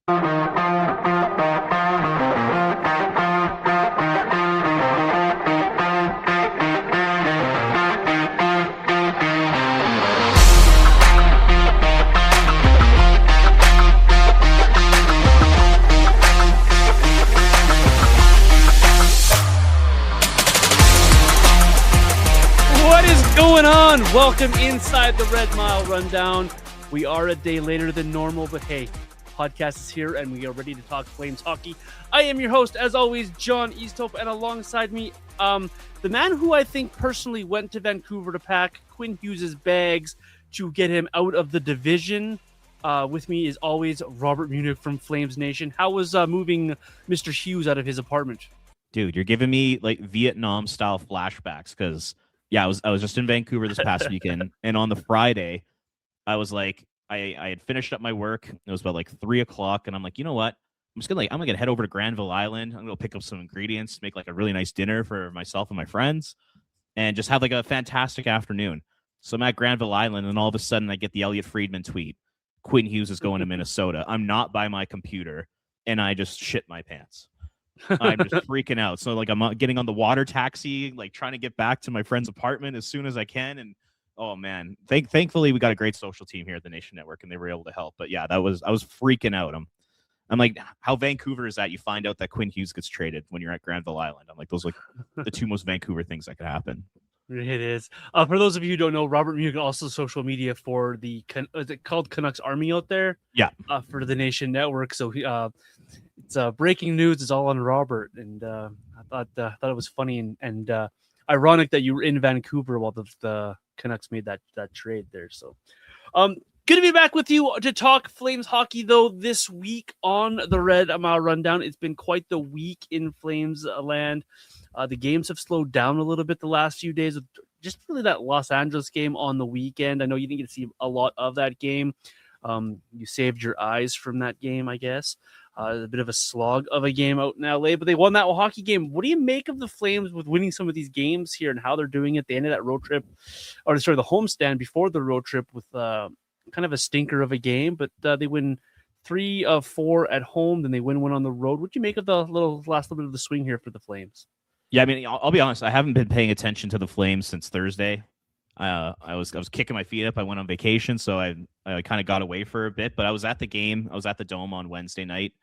Welcome inside the Red Mile Rundown. We are a day later than normal, but hey, podcast is here and we are ready to talk Flames hockey. I am your host, as always, John Easthope, and alongside me, the man who I think personally went to Vancouver to pack Quinn Hughes' bags to get him out of the division. With me is always Robert Munich from Flames Nation. How was moving Mr. Hughes out of his apartment? Dude, you're giving me like Vietnam style flashbacks because I was just in Vancouver this past weekend, and on the Friday, I was like, I had finished up my work. It was about like 3:00, and I'm like, you know what? I'm gonna head over to Granville Island. I'm gonna pick up some ingredients, make like a really nice dinner for myself and my friends, and just have like a fantastic afternoon. So I'm at Granville Island, and all of a sudden, I get the Elliot Friedman tweet: Quinn Hughes is going to Minnesota. I'm not by my computer, and I just shit my pants. I'm just freaking out. So like I'm getting on the water taxi, like trying to get back to my friend's apartment as soon as I can. And oh man, thankfully we got a great social team here at the Nation Network, and they were able to help. But yeah, I was freaking out. I'm like, how Vancouver is that? You find out that Quinn Hughes gets traded when you're at Granville Island. I'm like, those are like the two most Vancouver things that could happen. It is. For those of you who don't know, Robert Munich also social media for the is it called Canucks Army out there? Yeah. For the Nation Network. So it's breaking news. It's all on Robert, and I thought it was funny and ironic that you were in Vancouver while the Canucks made that trade there. So, good to be back with you to talk Flames hockey though this week on the Red Mile Rundown. It's been quite the week in Flames land. The games have slowed down a little bit the last few days. Just really that Los Angeles game on the weekend. I know you didn't get to see a lot of that game. You saved your eyes from that game, I guess. A bit of a slog of a game out in LA, but they won that hockey game. What do you make of the Flames with winning some of these games here and how they're doing it? They ended that road trip, or sorry, the homestand before the road trip with kind of a stinker of a game, but they win 3 of 4 at home, then they win 1 on the road. What do you make of the last little bit of the swing here for the Flames? Yeah, I mean, I'll be honest. I haven't been paying attention to the Flames since Thursday. I was kicking my feet up. I went on vacation, so I kind of got away for a bit. But I was at the game. I was at the Dome on Wednesday night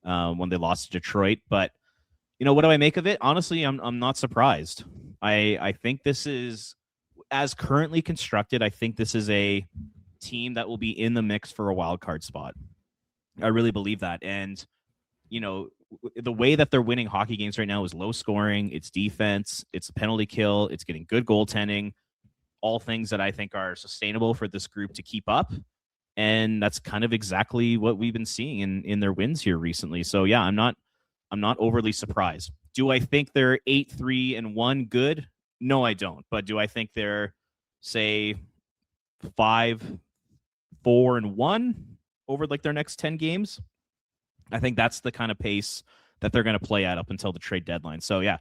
when they lost to Detroit. But you know, what do I make of it? Honestly, I'm not surprised. I think this is, as currently constructed, I think this is a team that will be in the mix for a wild card spot. I really believe that. And you know, the way that they're winning hockey games right now is low scoring. It's defense. It's a penalty kill. It's getting good goaltending. All things that I think are sustainable for this group to keep up. And that's kind of exactly what we've been seeing in their wins here recently. So yeah, I'm not overly surprised. Do I think they're 8-3-1 good? No, I don't. But do I think they're, say, 5-4-1 over like their next 10 games? I think that's the kind of pace that they're going to play at up until the trade deadline. So yeah,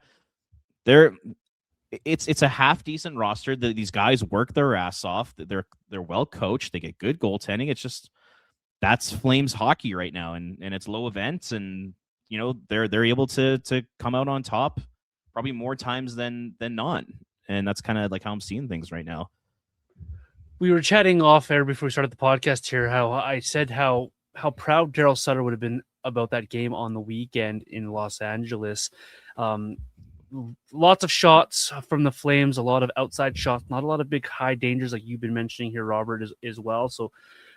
it's a half decent roster. These guys work their ass off. They're well coached. They get good goaltending. It's just, that's Flames hockey right now, and it's low events, and you know they're able to come out on top probably more times than not, and that's kind of like how I'm seeing things right now. We were chatting off air before we started the podcast here. How I said how proud Daryl Sutter would have been about that game on the weekend in Los Angeles. Lots of shots from the Flames, a lot of outside shots, not a lot of big high dangers like you've been mentioning here, Robert, as well. So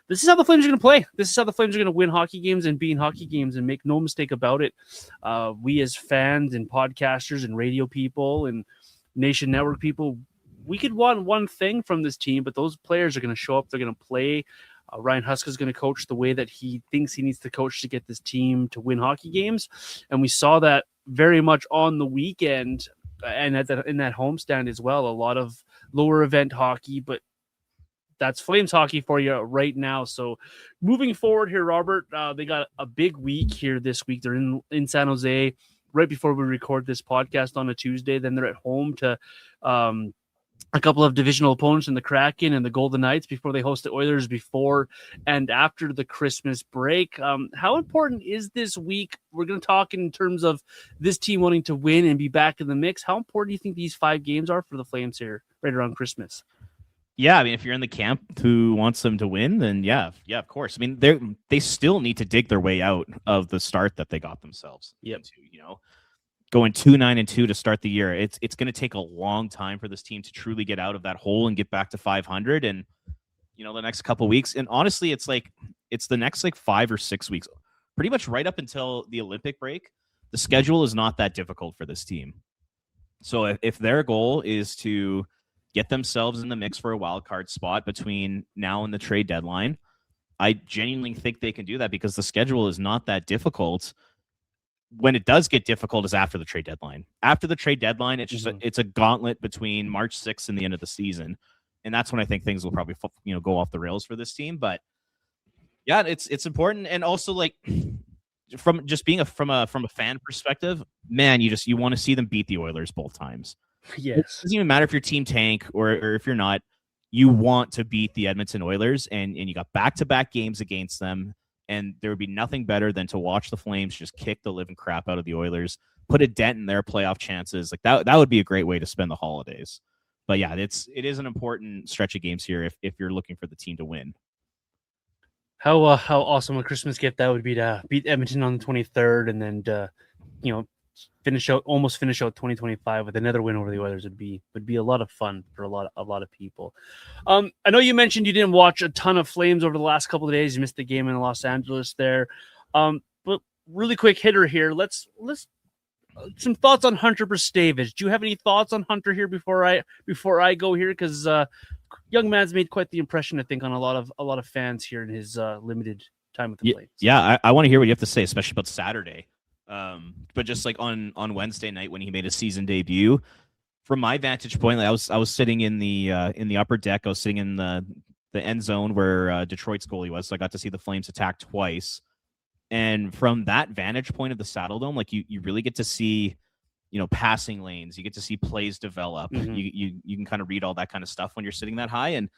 this is how the Flames are going to play. This is how the Flames are going to win hockey games and be in hockey games, and make no mistake about it. We as fans and podcasters and radio people and Nation Network people, we could want one thing from this team, but those players are going to show up. They're going to play. Ryan Huska is going to coach the way that he thinks he needs to coach to get this team to win hockey games. And we saw that very much on the weekend and in that homestand as well. A lot of lower event hockey, but that's Flames hockey for you right now. So moving forward here, Robert, they got a big week here this week. They're in San Jose right before we record this podcast on a Tuesday. Then they're at home to a couple of divisional opponents in the Kraken and the Golden Knights before they host the Oilers before and after the Christmas break. How important is this week? We're going to talk in terms of this team wanting to win and be back in the mix. How important do you think these 5 games are for the Flames here right around Christmas? Yeah, I mean, if you're in the camp who wants them to win, then yeah, of course. I mean, they still need to dig their way out of the start that they got themselves into, going 2-9-2 to start the year. It's going to take a long time for this team to truly get out of that hole and get back to 500. And the next couple of weeks, and honestly, it's the next 5 or 6 weeks, pretty much right up until the Olympic break. The schedule is not that difficult for this team. So if their goal is to get themselves in the mix for a wild card spot between now and the trade deadline, I genuinely think they can do that because the schedule is not that difficult. When it does get difficult is after the trade deadline. After the trade deadline, it's just it's a gauntlet between March 6th and the end of the season, and that's when I think things will probably go off the rails for this team. But yeah, it's important, and also from just being from a fan perspective, man, you want to see them beat the Oilers both times. Yes. It doesn't even matter if your team tank or if you're not. You want to beat the Edmonton Oilers, and you got back-to-back games against them, and there would be nothing better than to watch the Flames just kick the living crap out of the Oilers, put a dent in their playoff chances. That would be a great way to spend the holidays. But yeah, it is an important stretch of games here if you're looking for the team to win. How awesome a Christmas gift that would be to beat Edmonton on the 23rd, and then almost finish out 2025 with another win over the Oilers would be a lot of fun for a lot of people. I know you mentioned you didn't watch a ton of Flames over the last couple of days. You missed the game in Los Angeles there. But really quick hitter here. Let's some thoughts on Hunter Brzustewicz. Do you have any thoughts on Hunter here before I go here? Because young man's made quite the impression, I think, on a lot of fans here in his limited time with the Flames. Yeah, I want to hear what you have to say, especially about Saturday. But just on Wednesday night when he made his season debut, from my vantage point, I was sitting in the upper deck. I was sitting in the end zone where Detroit's goalie was, so I got to see the Flames attack twice. And from that vantage point of the Saddle Dome, you really get to see, passing lanes. You get to see plays develop. Mm-hmm. You can kind of read all that kind of stuff when you're sitting that high. And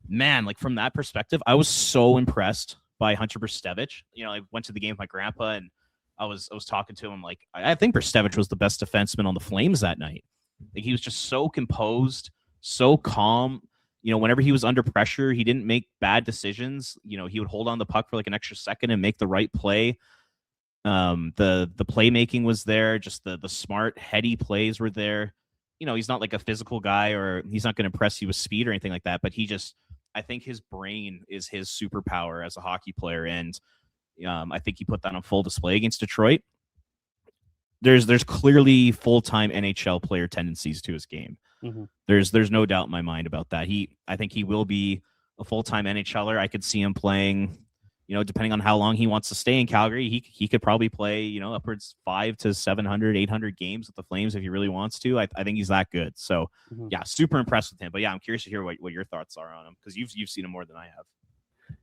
man, from that perspective, I was so impressed by Hunter Brzustewicz. I went to the game with my grandpa and I was talking to him. I think Brzustewicz was the best defenseman on the Flames that night. He was just so composed, so calm. Whenever he was under pressure, he didn't make bad decisions. He would hold on the puck for an extra second and make the right play. The playmaking was there. Just the smart, heady plays were there. He's not a physical guy, or he's not going to impress you with speed or anything like that. But I think his brain is his superpower as a hockey player, and I think he put that on full display against Detroit. There's clearly full-time NHL player tendencies to his game. Mm-hmm. There's no doubt in my mind about that. I think he will be a full-time NHLer. I could see him playing, depending on how long he wants to stay in Calgary, he could probably play, upwards 500 to 700, 800 games with the Flames if he really wants to. I think he's that good. So yeah, super impressed with him. But yeah, I'm curious to hear what your thoughts are on him, because you've seen him more than I have.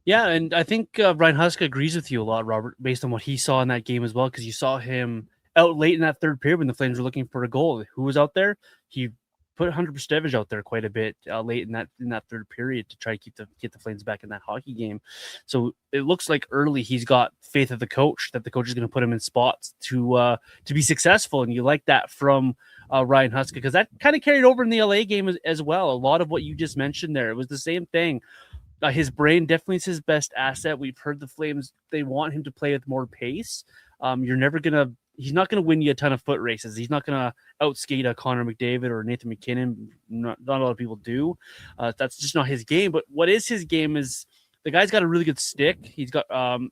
Yeah, and I think Ryan Huska agrees with you a lot, Robert, based on what he saw in that game as well, because you saw him out late in that third period when the Flames were looking for a goal. Who was out there? He put Hunter Brzustewicz out there quite a bit late in that third period to try to get the Flames back in that hockey game. So it looks like early he's got faith of the coach, that the coach is going to put him in spots to be successful, and you like that from Ryan Huska, because that kind of carried over in the LA game as well. A lot of what you just mentioned there, it was the same thing. His brain definitely is his best asset. We've heard the Flames, they want him to play with more pace. He's not going to win you a ton of foot races. He's not going to outskate a Connor McDavid or Nathan McKinnon. Not a lot of people do. That's just not his game. But what is his game is the guy's got a really good stick. He's got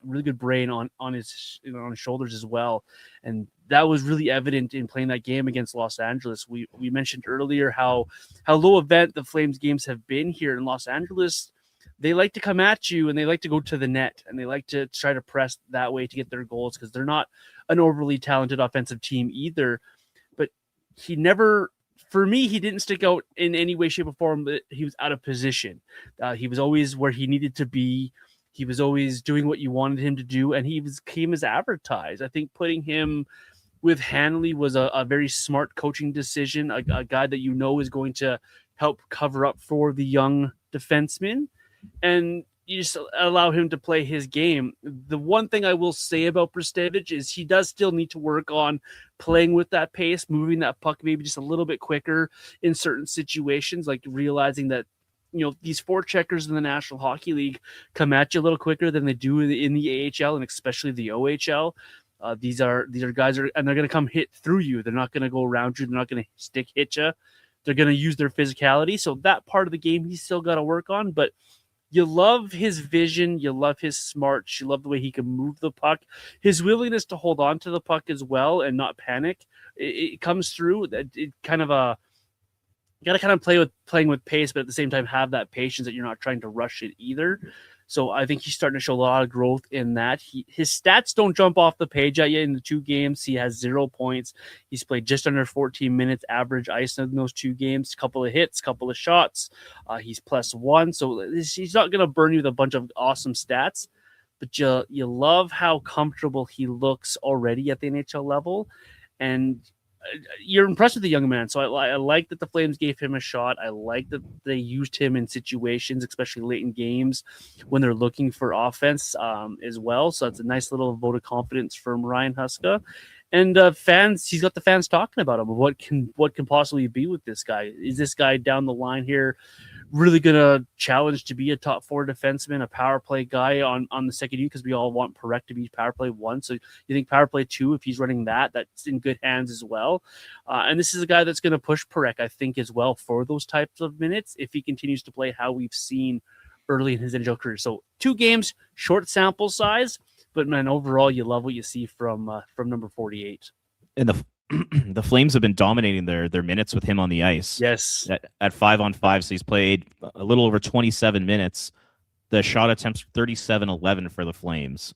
really good brain on his shoulders as well. And that was really evident in playing that game against Los Angeles. We mentioned earlier how low event the Flames games have been here in Los Angeles. They like to come at you and they like to go to the net and they like to try to press that way to get their goals, because they're not an overly talented offensive team either. But for me, he didn't stick out in any way, shape, or form that he was out of position. He was always where he needed to be. He was always doing what you wanted him to do, and he came as advertised. I think putting him with Hanley was a very smart coaching decision, a guy that is going to help cover up for the young defenseman, and you just allow him to play his game. The one thing I will say about Brzustewicz is he does still need to work on playing with that pace, moving that puck maybe just a little bit quicker in certain situations, like realizing that these forecheckers in the National Hockey League come at you a little quicker than they do in the AHL and especially the OHL. These are guys and they're going to come hit through you. They're not going to go around you. They're not going to stick hit you. They're going to use their physicality. So that part of the game he's still got to work on, but you love his vision. You love his smarts. You love the way he can move the puck. His willingness to hold on to the puck as well and not panic. It comes through. It kind of you got to kind of playing with pace, but at the same time have that patience that you're not trying to rush it either. So I think he's starting to show a lot of growth in that. His stats don't jump off the page at you in the 2 games. He has 0 points. He's played just under 14 minutes average ice in those 2 games. Couple of hits, couple of shots. He's +1. So he's not going to burn you with a bunch of awesome stats, but you love how comfortable he looks already at the NHL level. And you're impressed with the young man. So I like that the Flames gave him a shot. I like that they used him in situations, especially late in games when they're looking for offense as well. So it's a nice little vote of confidence from Ryan Huska. And fans, he's got the fans talking about him. What can possibly be with this guy? Is this guy down the line here really going to challenge to be a top 4 defenseman, a power play guy on the second unit? Because we all want Parekh to be power play 1. So you think power play 2, if he's running that's in good hands as well. And this is a guy that's going to push Parekh, I think, as well for those types of minutes if he continues to play how we've seen early in his NHL career. So 2 games, short sample size, but man, overall, you love what you see from number 48. And the Flames have been dominating their minutes with him on the ice. Yes. At 5-on-5, so he's played a little over 27 minutes. The shot attempts 37-11 for the Flames.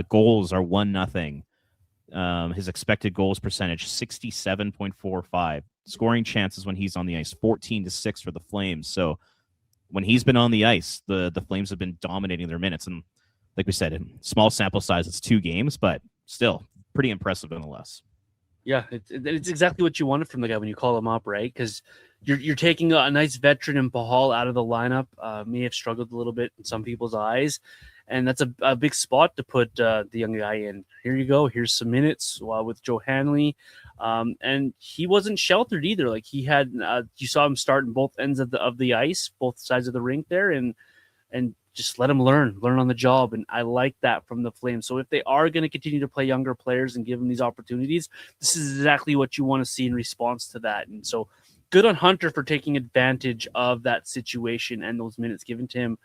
Goals are 1-0. His expected goals percentage 67.45. Scoring chances when he's on the ice 14-6 for the Flames. So when he's been on the ice, the Flames have been dominating their minutes. And like we said, in small sample size, it's 2 games, but still pretty impressive nonetheless. Yeah, it's exactly what you wanted from the guy when you call him up, right? Because you're taking a nice veteran in Pahal out of the lineup. May have struggled a little bit in some people's eyes, and that's a big spot to put the young guy in. Here you go. Here's some minutes with Joe Hanley, and he wasn't sheltered either. Like he had, you saw him start in both ends of the ice, both sides of the rink there, and just let him learn on the job. And I like that from the Flames. So if they are going to continue to play younger players and give them these opportunities, this is exactly what you want to see in response to that. And so good on Hunter for taking advantage of that situation and those minutes given to him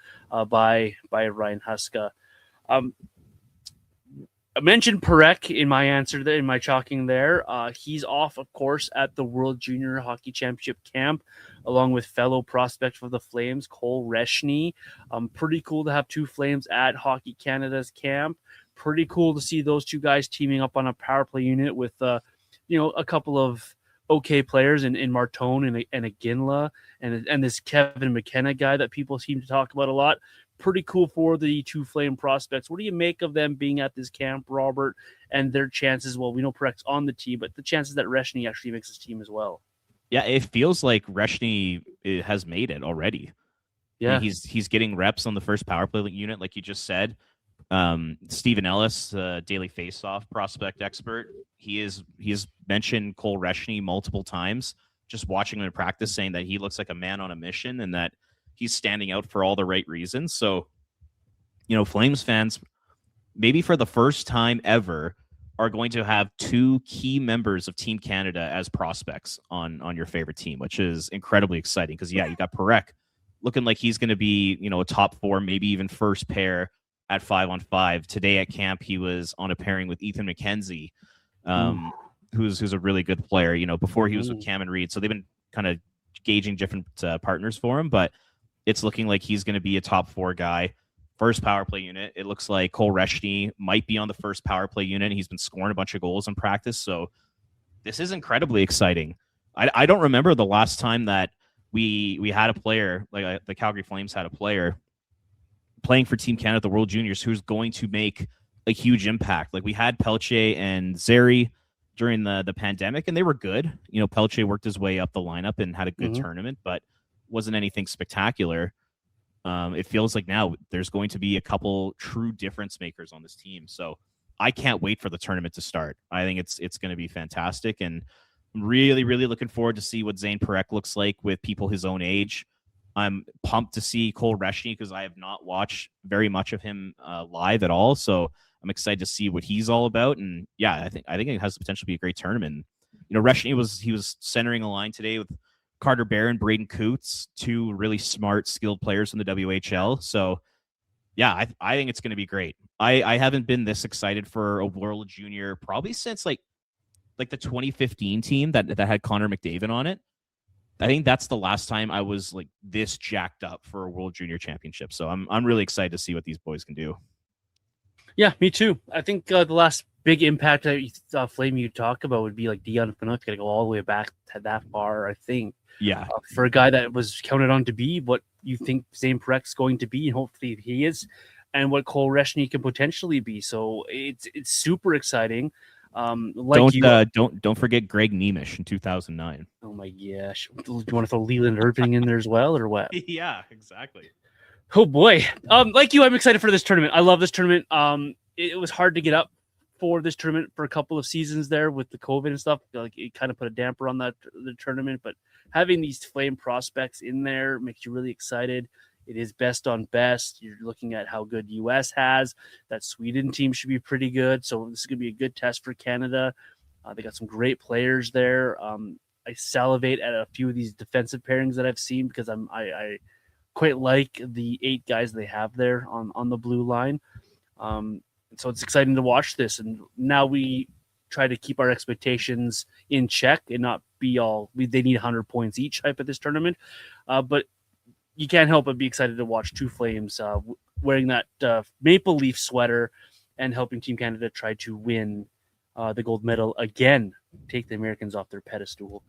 by Ryan Huska. I mentioned Parekh in my answer there, in my chalking there. He's off, of course, at the World Junior Hockey Championship camp, along with fellow prospect for the Flames, Cole Reschny. Pretty cool to have 2 Flames at Hockey Canada's camp. Pretty cool to see those 2 guys teaming up on a power play unit with, a couple of okay players in Martone and a Ginla and this Kevin McKenna guy that people seem to talk about a lot. Pretty cool for the 2 Flame prospects. What do you make of them being at this camp, Robert, and their chances? Well, we know Parech's on the team, but the chances that Reschny actually makes his team as well. Yeah, it feels like Reschny has made it already. Yeah, I mean, he's getting reps on the first power play unit, like you just said. Stephen Ellis, Daily Faceoff prospect expert, he has mentioned Cole Reschny multiple times. Just watching him in practice, saying that he looks like a man on a mission and that he's standing out for all the right reasons. So, Flames fans, maybe for the first time ever, are going to have 2 key members of Team Canada as prospects on your favorite team, which is incredibly exciting. Because, you got Parekh looking like he's going to be, a top 4, maybe even first pair at 5-on-5. Today at camp, he was on a pairing with Ethan McKenzie, who's a really good player, before he was with Cam and Reed. So they've been kind of gauging different partners for him, but it's looking like he's going to be a top 4 guy. First power play unit. It looks like Cole Reschny might be on the first power play unit. He's been scoring a bunch of goals in practice. So this is incredibly exciting. I don't remember the last time that we had a player, like the Calgary Flames had a player playing for Team Canada at the World Juniors who's going to make a huge impact. Like we had Pelche and Zeri during the pandemic, and they were good. Pelche worked his way up the lineup and had a good tournament, but wasn't anything spectacular. It feels like now there's going to be a couple true difference makers on this team. So I can't wait for the tournament to start. I think it's going to be fantastic, and I'm really, really looking forward to see what Zane Parekh looks like with people his own age. I'm pumped to see Cole Reschny because I have not watched very much of him live at all. So I'm excited to see what he's all about. And yeah, I think it has the potential to be a great tournament. You know, Reschny was centering a line today with Carter Barron, Braden Coots, two really smart, skilled players from the WHL. So yeah, I think it's going to be great. I haven't been this excited for a World Junior probably since like the 2015 team that had Connor McDavid on it. I think that's the last time I was like this jacked up for a World Junior Championship. So I'm really excited to see what these boys can do. Yeah, me too. I think the last big impact that Flame you talk about would be like Dion Phaneuf. Got to go all the way back to that far, I think. Yeah. For a guy that was counted on to be what you think Zane Parech's going to be, and hopefully he is, and what Cole Reschny can potentially be. So it's super exciting. Don't forget Greg Nemish in 2009. Oh my gosh! Do you want to throw Leland Irving in there as well, or what? Yeah, exactly. Oh boy! Like you, I'm excited for this tournament. I love this tournament. It was hard to get up for this tournament for a couple of seasons there with the COVID and stuff. Like it kind of put a damper on the tournament, but having these Flame prospects in there makes you really excited. It is best on best. You're looking at how good US has. That Sweden team should be pretty good. So this is going to be a good test for Canada. They got some great players there. I salivate at a few of these defensive pairings that I've seen because I quite like the 8 guys they have there on the blue line. So it's exciting to watch this. And now we try to keep our expectations in check and not be they need 100 points each type of this tournament. But you can't help but be excited to watch two Flames wearing that Maple Leaf sweater and helping Team Canada try to win the gold medal again, take the Americans off their pedestal.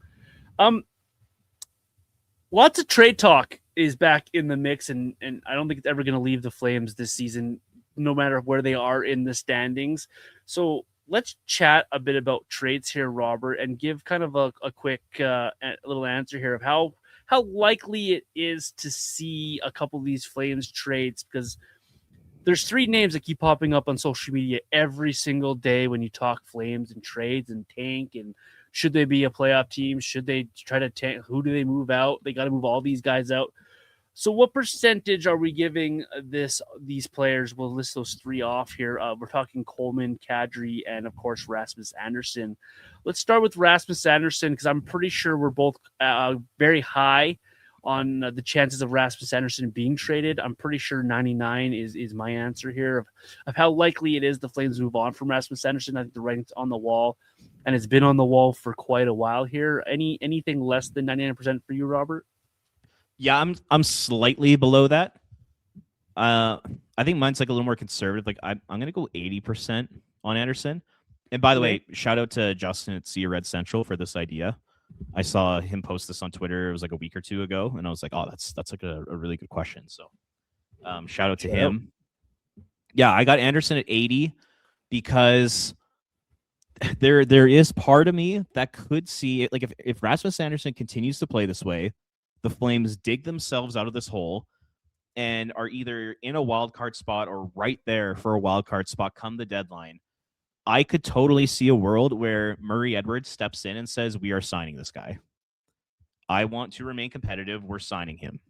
Lots of trade talk is back in the mix, and I don't think it's ever going to leave the Flames this season, no matter where they are in the standings. So let's chat a bit about trades here, Robert, and give kind of a quick little answer here of how likely it is to see a couple of these Flames trades, because there's 3 names that keep popping up on social media every single day when you talk Flames and trades and tank and should they be a playoff team? Should they try to tank? Who do they move out? They got to move all these guys out. So what percentage are we giving these players? We'll list those 3 off here. We're talking Coleman, Kadri, and of course Rasmus Andersson. Let's start with Rasmus Andersson because I'm pretty sure we're both very high on the chances of Rasmus Andersson being traded. I'm pretty sure 99 is my answer here of how likely it is the Flames move on from Rasmus Andersson. I think the writing's on the wall, and it's been on the wall for quite a while here. Anything less than 99% for you, Robert? Yeah, I'm slightly below that. I think mine's like a little more conservative. Like I'm gonna go 80% on Andersson. And by the way, shout out to Justin at See Red Central for this idea. I saw him post this on Twitter. It was like a week or 2 ago, and I was like, oh, that's like a really good question. So shout out to him. Yeah, I got Andersson at 80 because there is part of me that could see it. Like if Rasmus Andersson continues to play this way, the Flames dig themselves out of this hole and are either in a wild card spot or right there for a wild card spot come the deadline. I could totally see a world where Murray Edwards steps in and says, we are signing this guy. I want to remain competitive. We're signing him.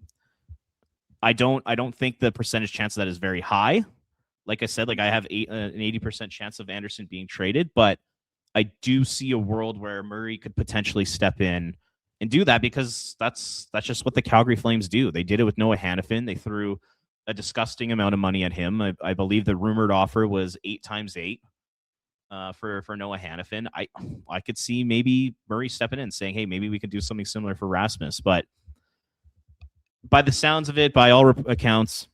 I don't think the percentage chance of that is very high. Like I said, like I have an 80% chance of Andersson being traded, but I do see a world where Murray could potentially step in and do that because that's just what the Calgary Flames do. They did it with Noah Hannafin. They threw a disgusting amount of money at him. I believe the rumored offer was 8 times 8 for Noah Hannafin. I could see maybe Murray stepping in and saying, hey, maybe we could do something similar for Rasmus. But by the sounds of it, by all accounts,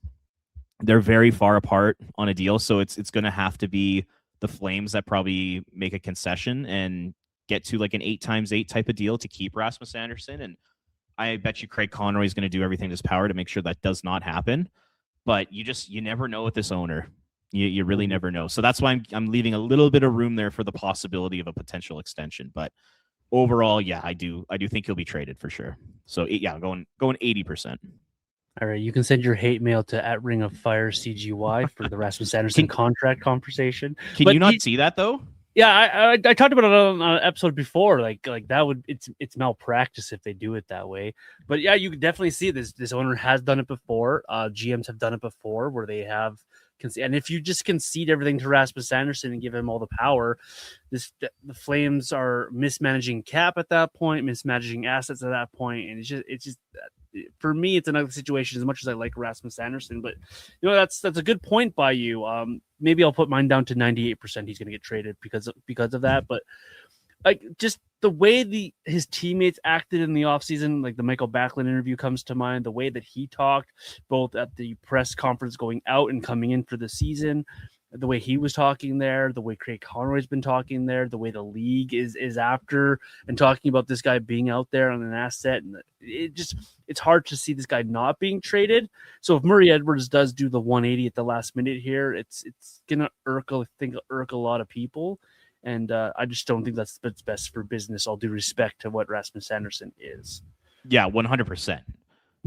they're very far apart on a deal. So it's going to have to be the Flames that probably make a concession and get to like an 8 times 8 type of deal to keep Rasmus Andersson. And I bet you Craig Conroy is going to do everything in his power to make sure that does not happen. But you never know with this owner. You really never know. So that's why I'm leaving a little bit of room there for the possibility of a potential extension. But overall, yeah, I do think he'll be traded for sure. So yeah, going 80%. All right, you can send your hate mail to @ringoffirecgy for the Rasmus Anderson Can contract conversation. can But you not see that though? yeah, I talked about it on an episode before. Like that would it's malpractice if they do it that way. But yeah, you can definitely see this owner has done it before. GMs have done it before where they have and if you just concede everything to Rasmus Anderson and give him all the power, the Flames are mismanaging cap at that point, mismanaging assets at that point, and it's just for me, it's another situation. As much as I like Rasmus Anderson, but that's a good point by you. Maybe I'll put mine down to 98%. He's going to get traded because of that. But like just the way his teammates acted in the offseason, like the Michael Backlund interview comes to mind. The way that he talked, both at the press conference going out and coming in for the season. The way he was talking there, the way Craig Conroy's been talking there, the way the league is after and talking about this guy being out there on an asset, and it's hard to see this guy not being traded. So if Murray Edwards does do the 180 at the last minute here, it's gonna irk a lot of people, and I just don't think that's best for business. All due respect to what Rasmus Anderson is. Yeah, 100%.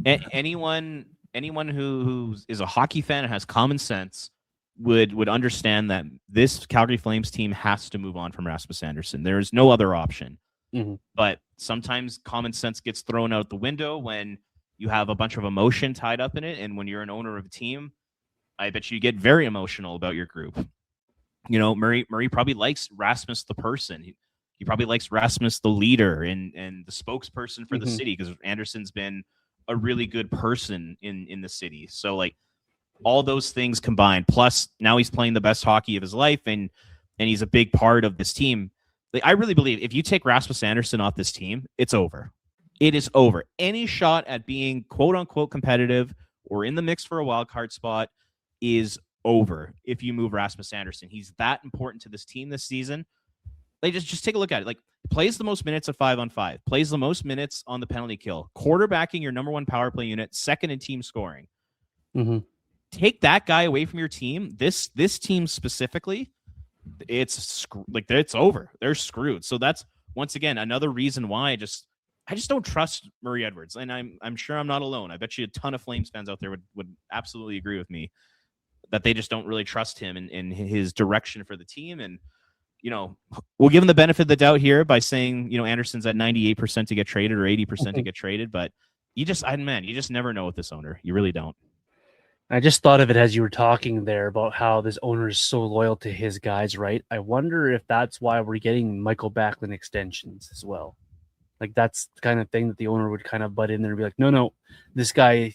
Anyone who is a hockey fan and has common sense would understand that this Calgary Flames team has to move on from Rasmus Anderson. There is no other option. Mm-hmm. But sometimes common sense gets thrown out the window when you have a bunch of emotion tied up in it. And when you're an owner of a team, I bet you get very emotional about your group. Murray probably likes Rasmus the person. He probably likes Rasmus the leader and the spokesperson for the city, because Anderson's been a really good person in the city. So like, all those things combined, plus now he's playing the best hockey of his life, and he's a big part of this team. Like, I really believe if you take Rasmus Anderson off this team, it's over. It is over. Any shot at being quote unquote competitive or in the mix for a wild card spot is over if you move Rasmus Anderson. He's that important to this team this season. Like, just take a look at it. Like, plays the most minutes of 5-on-5, plays the most minutes on the penalty kill, quarterbacking your number one power play unit, second in team scoring. Mm-hmm. Take that guy away from your team. This team specifically, it's over. They're screwed. So that's once again another reason why I just don't trust Murray Edwards, and I'm sure I'm not alone. I bet you a ton of Flames fans out there would absolutely agree with me that they just don't really trust him in his direction for the team. And we'll give him the benefit of the doubt here by saying Anderson's at 98% to get traded or 80% to get traded, but you just never know with this owner. You really don't. I just thought of it as you were talking there about how this owner is so loyal to his guys, right? I wonder if that's why we're getting Michael Backlund extensions as well. Like, that's the kind of thing that the owner would kind of butt in there and be like, no, this guy's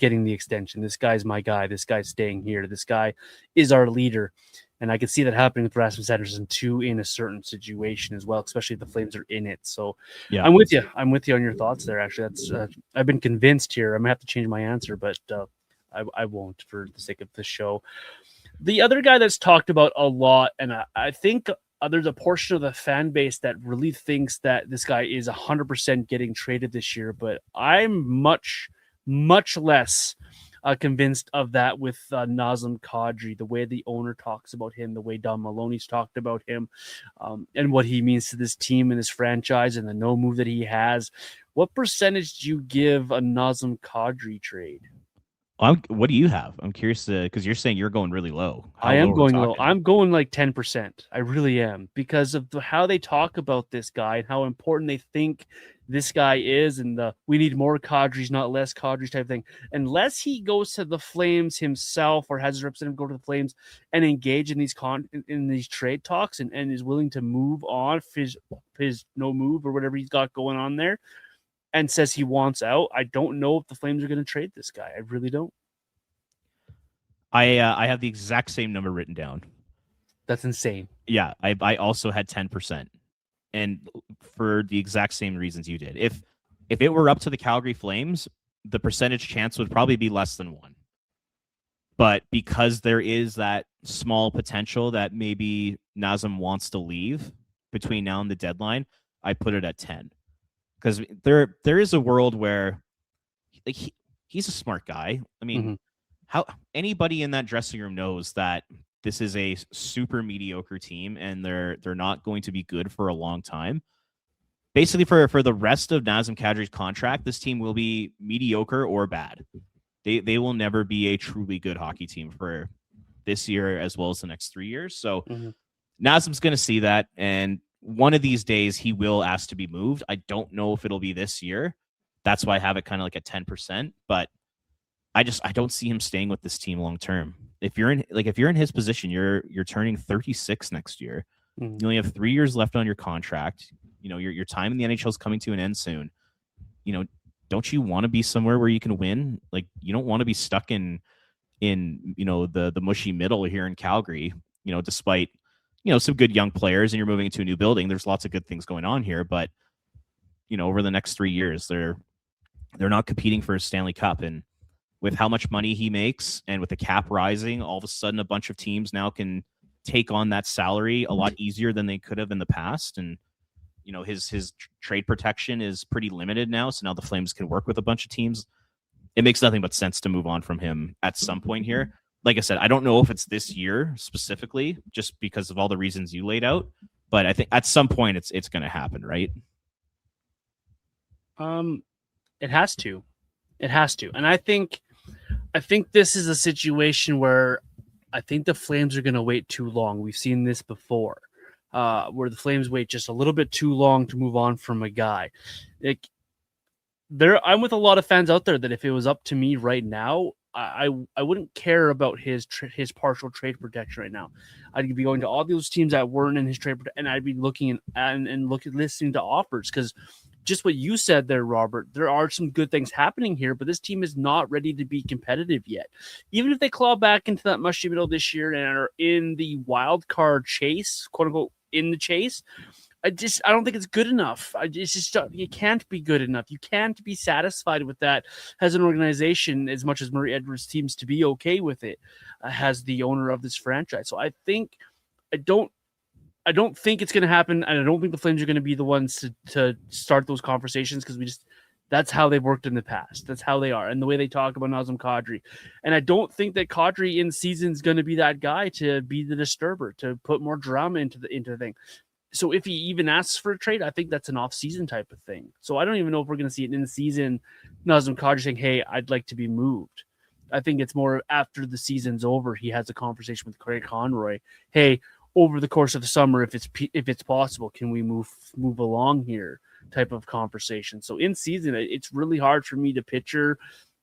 getting the extension. This guy's my guy. This guy's staying here. This guy is our leader. And I could see that happening with Rasmus Anderson too in a certain situation as well, especially if the Flames are in it. So yeah, I'm with you. I'm with you on your thoughts there. Actually, that's I've been convinced here. I'm gonna have to change my answer, but I won't for the sake of the show. The other guy that's talked about a lot, and I think there's a portion of the fan base that really thinks that this guy is 100% getting traded this year, but I'm much, much less convinced of that with Nazem Kadri, the way the owner talks about him, the way Don Maloney's talked about him, and what he means to this team and this franchise and the no move that he has. What percentage do you give a Nazem Kadri trade? What do you have? I'm curious because you're saying you're going really low. I am going low. I'm going like 10%. I really am, because of how they talk about this guy and how important they think this guy is, and we need more Kadris, not less Kadris type of thing. Unless he goes to the Flames himself or has his representative go to the Flames and engage in these trade talks and is willing to move on his no move or whatever he's got going on there, and says he wants out, I don't know if the Flames are going to trade this guy. I really don't. I have the exact same number written down. That's insane. Yeah, I also had 10%, and for the exact same reasons you did. If it were up to the Calgary Flames, the percentage chance would probably be less than 1. But because there is that small potential that maybe Nazem wants to leave between now and the deadline, I put it at 10. Because there is a world where he's a smart guy. I mean, how anybody in that dressing room knows that this is a super mediocre team and they're not going to be good for a long time. basically for the rest of Nazem Kadri's contract, this team will be mediocre or bad. They will never be a truly good hockey team for this year as well as the next 3 years. So Nazem's going to see that, and one of these days he will ask to be moved. I don't know if it'll be this year. That's why I have it kind of like at 10%, but I don't see him staying with this team long term. If you're in his position, you're turning 36 next year. You only have 3 years left on your contract. You know, your time in the NHL is coming to an end soon. You know, don't you want to be somewhere where you can win? Like, you don't want to be stuck in you know, the mushy middle here in Calgary, you know, despite, you know, some good young players, and you're moving into a new building. There's lots of good things going on here, but you know, over the next 3 years, they're not competing for a Stanley Cup. And with how much money he makes and with the cap rising, all of a sudden a bunch of teams now can take on that salary a lot easier than they could have in the past. And, you know, his trade protection is pretty limited now. So now the Flames can work with a bunch of teams. It makes nothing but sense to move on from him at some point here. Like I said, I don't know if it's this year specifically, just because of all the reasons you laid out, but I think at some point it's going to happen, right? It has to. And I think this is a situation where I think the Flames are going to wait too long. We've seen this before, where the Flames wait just a little bit too long to move on from a guy. I'm with a lot of fans out there that if it was up to me right now, I wouldn't care about his partial trade protection right now. I'd be going to all those teams that weren't in his trade, and I'd be looking and listening to offers, because just what you said there, Robert, there are some good things happening here, but this team is not ready to be competitive yet. Even if they claw back into that mushy middle this year and are in the wild card chase, quote unquote, in the chase, I don't think it's good enough. You can't be good enough. You can't be satisfied with that as an organization, as much as Murray Edwards seems to be okay with it, as the owner of this franchise. So I don't think it's going to happen, and I don't think the Flames are going to be the ones to start those conversations, because that's how they've worked in the past. That's how they are, and the way they talk about Nazem Kadri. And I don't think that Kadri in season is going to be that guy to be the disturber, to put more drama into the thing. So if he even asks for a trade, I think that's an off-season type of thing. So I don't even know if we're going to see it in the season, Nazem Kadri saying, hey, I'd like to be moved. I think it's more after the season's over, he has a conversation with Craig Conroy. Hey, over the course of the summer, if it's possible, can we move along here type of conversation. So in season, it's really hard for me to picture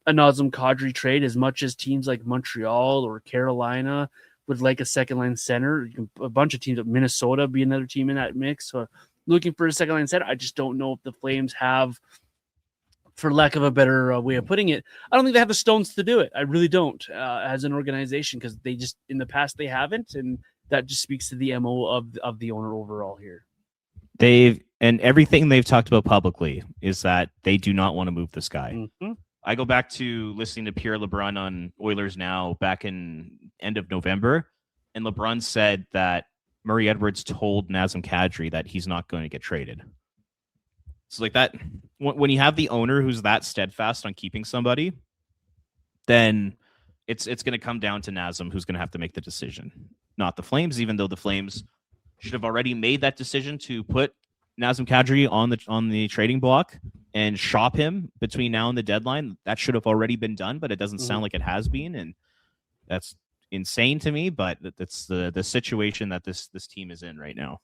a Nazem Kadri trade, as much as teams like Montreal or Carolina would like a second line center. A bunch of teams, Minnesota be another team in that mix. So looking for a second line center, I just don't know if the Flames have, for lack of a better way of putting it, I don't think they have the stones to do it. I really don't, as an organization, because they just, in the past, they haven't. And that just speaks to the MO of the owner overall here. And everything they've talked about publicly is that they do not want to move this guy. Mm-hmm. I go back to listening to Pierre LeBrun on Oilers Now back in end of November, and LeBrun said that Murray Edwards told Nazem Kadri that he's not going to get traded. So like that, when you have the owner who's that steadfast on keeping somebody, then it's going to come down to Nazem, who's going to have to make the decision, not the Flames, even though the Flames should have already made that decision to put Nazem Kadri on the trading block and shop him between now and the deadline. That should have already been done, but it doesn't sound like it has been, and that's insane to me. But that's the situation that this team is in right now.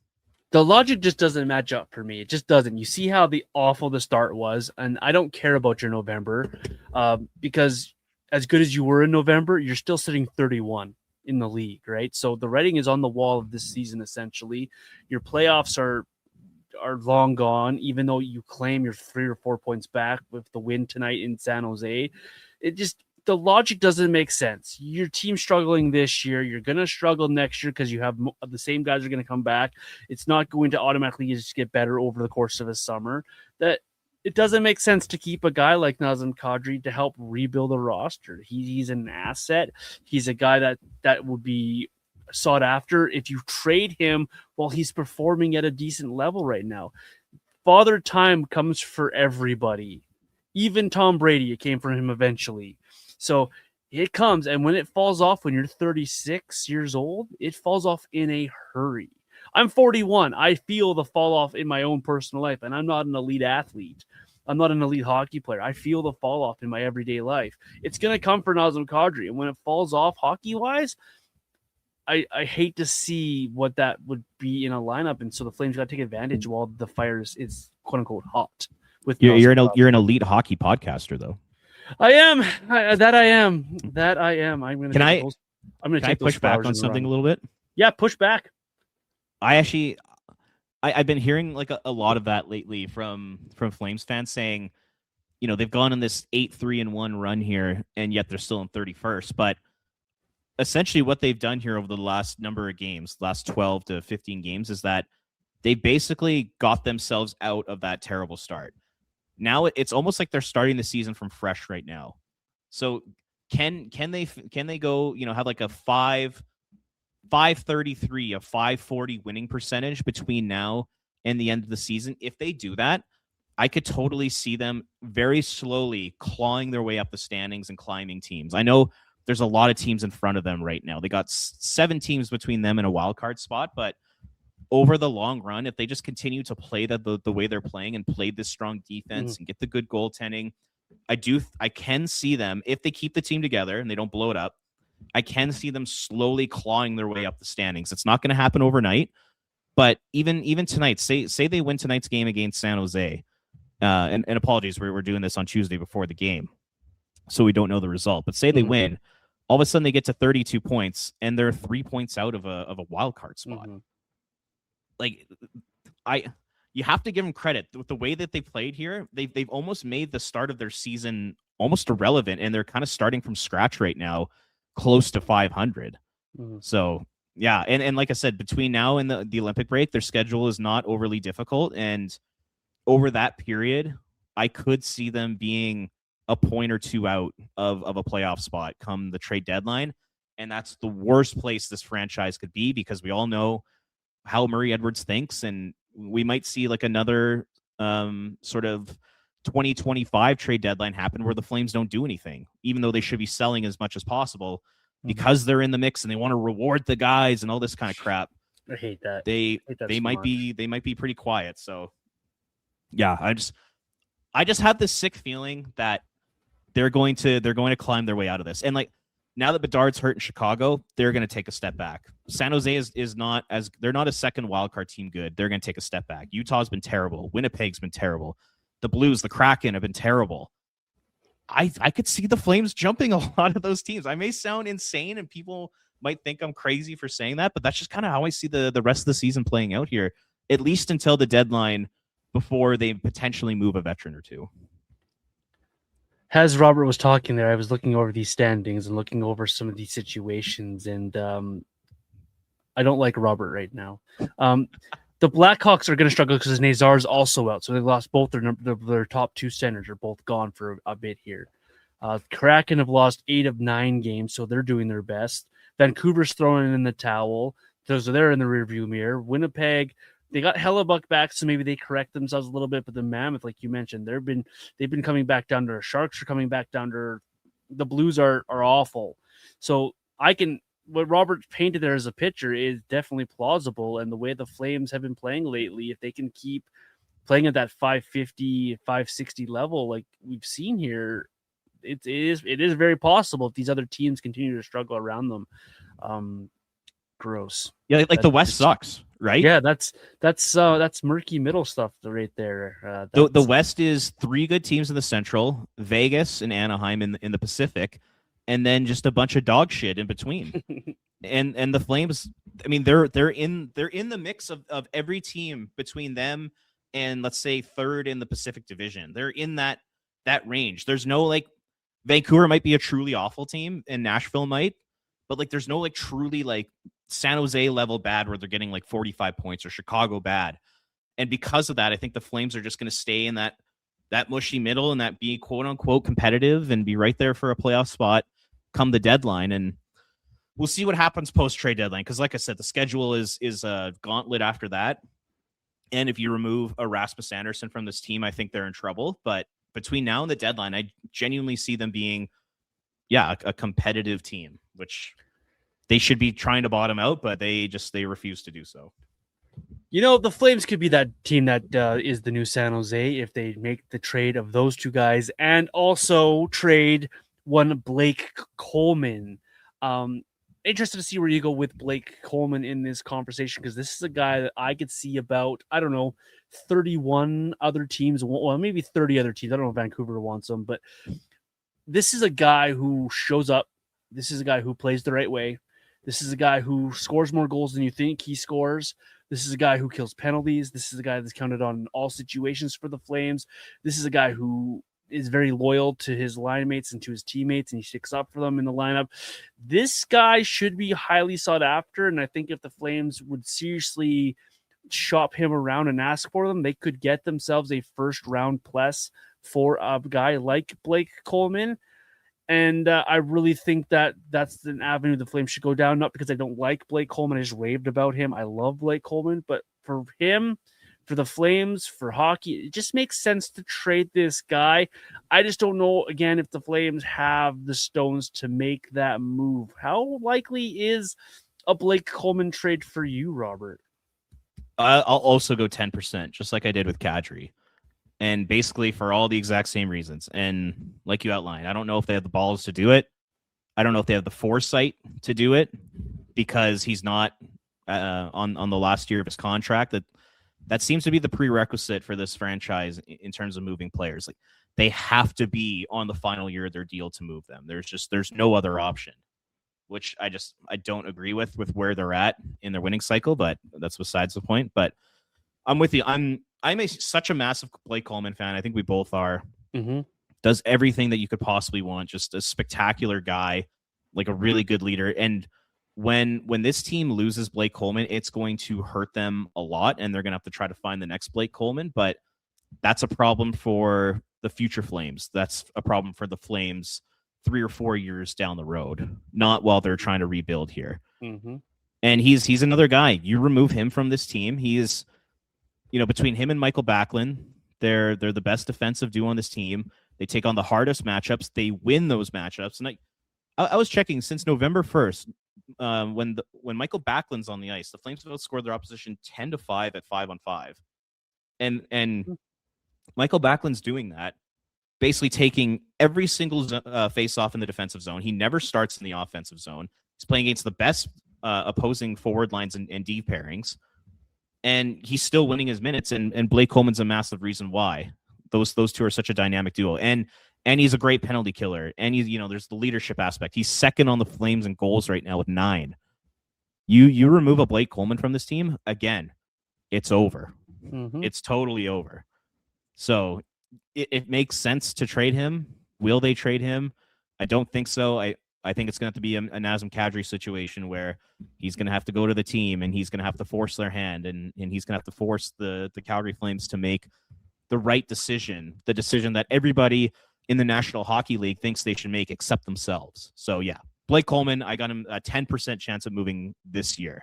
The logic just doesn't match up for me. It just doesn't. You see how awful the start was, and I don't care about your November, because as good as you were in November, you're still sitting 31 in the league, right? So the writing is on the wall of this season, essentially. Your playoffs are long gone, even though you claim you're 3 or 4 points back with the win tonight in San Jose. The logic doesn't make sense. Your team struggling this year, you're going to struggle next year because you have the same guys are going to come back. It's not going to automatically just get better over the course of a summer. That it doesn't make sense to keep a guy like Nazem Kadri to help rebuild a roster. He's an asset. He's a guy that would be sought after if you trade him while he's performing at a decent level right now. Father time comes for everybody. Even Tom Brady, it came from him eventually. So it comes, and when it falls off when you're 36 years old, it falls off in a hurry. I'm 41. I feel the fall off in my own personal life, and I'm not an elite athlete. I'm not an elite hockey player. I feel the fall off in my everyday life. It's going to come for Nazem Kadri, and when it falls off hockey wise, I hate to see what that would be in a lineup, and so the Flames got to take advantage while the fire is quote unquote hot. With you're an elite hockey podcaster though. I am. I am. I'm going to. I'm going to push back on something a little bit. Yeah, push back. I've been hearing like a lot of that lately from Flames fans saying, you know, they've gone on this 8-3-1 run here, and yet they're still in 31st. But essentially what they've done here over the last number of games, last 12 to 15 games, is that they basically got themselves out of that terrible start. Now it's almost like they're starting the season from fresh right now. So can they go, you know, have like a 533, a 540 winning percentage between now and the end of the season? If they do that, I could totally see them very slowly clawing their way up the standings and climbing teams. I know there's a lot of teams in front of them right now. They got 7 teams between them and a wild card spot, but over the long run, if they just continue to play the way they're playing and play this strong defense and get the good goaltending, I can see them, if they keep the team together and they don't blow it up, I can see them slowly clawing their way up the standings. It's not going to happen overnight, but even tonight, say they win tonight's game against San Jose, and apologies, we're doing this on Tuesday before the game, so we don't know the result, but say they win, all of a sudden they get to 32 points and they're 3 points out of a wild card spot. Like, you have to give them credit with the way that they played here. They've almost made the start of their season almost irrelevant, and they're kind of starting from scratch right now, close to 500. So yeah, and like I said, between now and the Olympic break, their schedule is not overly difficult, and over that period, I could see them being a point or two out of a playoff spot come the trade deadline, and that's the worst place this franchise could be, because we all know how Murray Edwards thinks, and we might see like another sort of 2025 trade deadline happen where the Flames don't do anything, even though they should be selling as much as possible because they're in the mix and they want to reward the guys and all this kind of crap. I hate that. They might be pretty quiet. So yeah, I just have this sick feeling that they're going to climb their way out of this. And like, now that Bedard's hurt in Chicago, they're going to take a step back. San Jose is not as, they're not a second wildcard team good. They're going to take a step back. Utah's been terrible. Winnipeg's been terrible. The Blues, the Kraken have been terrible. I could see the Flames jumping a lot of those teams. I may sound insane and people might think I'm crazy for saying that, but that's just kind of how I see the rest of the season playing out here, at least until the deadline before they potentially move a veteran or two. As Robert was talking there, I was looking over these standings and looking over some of these situations, and I don't like Robert right now. The Blackhawks are going to struggle because Nazar's also out, so they lost both their top 2 centers are both gone for a bit here. Kraken have lost 8 of 9 games, so they're doing their best. Vancouver's throwing in the towel, so they're in the rearview mirror. Winnipeg, they got Hellebuck back, so maybe they correct themselves a little bit. But the Mammoth, like you mentioned, they've been coming back down to. Sharks are coming back down to. The Blues are awful. So what Robert painted there as a picture is definitely plausible. And the way the Flames have been playing lately, if they can keep playing at that 550, 560 level, like we've seen here, it is very possible if these other teams continue to struggle around them. Gross. Yeah, like the West sucks, right? Yeah, that's murky middle stuff right there. The West is 3 good teams in the Central, Vegas and Anaheim in the Pacific, and then just a bunch of dog shit in between. and the Flames, I mean, they're in the mix of every team between them and, let's say, 3rd in the Pacific Division. They're in that range. There's no, like, Vancouver might be a truly awful team and Nashville might, but like there's no like truly like San Jose level bad where they're getting like 45 points or Chicago bad. And because of that, I think the Flames are just going to stay in that mushy middle and that be quote unquote competitive and be right there for a playoff spot come the deadline. And we'll see what happens post trade deadline. Cause like I said, the schedule is a gauntlet after that. And if you remove a Rasmus Anderson from this team, I think they're in trouble. But between now and the deadline, I genuinely see them being, a competitive team, which they should be trying to bottom out, but they refuse to do so. The Flames could be that team that is the new San Jose if they make the trade of those two guys and also trade one Blake Coleman. Um, Interested to see where you go with Blake Coleman in this conversation because this is a guy that I could see about, I don't know, 31 other teams, well, maybe 30 other teams. I don't know if Vancouver wants him, but this is a guy who shows up. This is a guy who plays the right way. This is a guy who scores more goals than you think he scores. This is a guy who kills penalties. This is a guy that's counted on in all situations for the Flames. This is a guy who is very loyal to his line mates and to his teammates, and he sticks up for them in the lineup. This guy should be highly sought after, and I think if the Flames would seriously shop him around and ask for them, they could get themselves a first-round plus for a guy like Blake Coleman. And I really think that that's an avenue the Flames should go down. Not because I don't like Blake Coleman. I just raved about him. I love Blake Coleman. But for him, for the Flames, for hockey, it just makes sense to trade this guy. I just don't know, again, if the Flames have the stones to make that move. How likely is a Blake Coleman trade for you, Robert? I'll also go 10%, just like I did with Kadri. And basically for all the exact same reasons. And like you outlined, I don't know if they have the balls to do it. I don't know if they have the foresight to do it because he's not on the last year of his contract. That seems to be the prerequisite for this franchise in terms of moving players. Like they have to be on the final year of their deal to move them. There's no other option, which I don't agree with where they're at in their winning cycle, but that's besides the point. But I'm with you. I'm such a massive Blake Coleman fan. I think we both are. Mm-hmm. Does everything that you could possibly want. Just a spectacular guy, like a really good leader. And when this team loses Blake Coleman, it's going to hurt them a lot, and they're going to have to try to find the next Blake Coleman. But that's a problem for the future Flames. That's a problem for the Flames 3 or 4 years down the road, not while they're trying to rebuild here. Mm-hmm. And he's another guy. You remove him from this team, he is. Between him and Michael Backlund, they're the best defensive duo on this team. They take on the hardest matchups. They win those matchups. And I was checking since November 1st, when Michael Backlund's on the ice, the Flames have outscored their opposition 10-5 at 5-on-5. And Michael Backlund's doing that, basically taking every single face-off in the defensive zone. He never starts in the offensive zone. He's playing against the best opposing forward lines and D pairings. And he's still winning his minutes, and Blake Coleman's a massive reason why. Those two are such a dynamic duo, and he's a great penalty killer. And there's the leadership aspect. He's second on the Flames in goals right now with 9. You remove a Blake Coleman from this team again, it's over. Mm-hmm. It's totally over. So it makes sense to trade him. Will they trade him? I don't think so. I think it's going to have to be a Nazem Kadri situation where he's going to have to go to the team and he's going to have to force their hand and he's going to have to force the Calgary Flames to make the right decision, the decision that everybody in the National Hockey League thinks they should make except themselves. So, yeah, Blake Coleman, I got him a 10% chance of moving this year.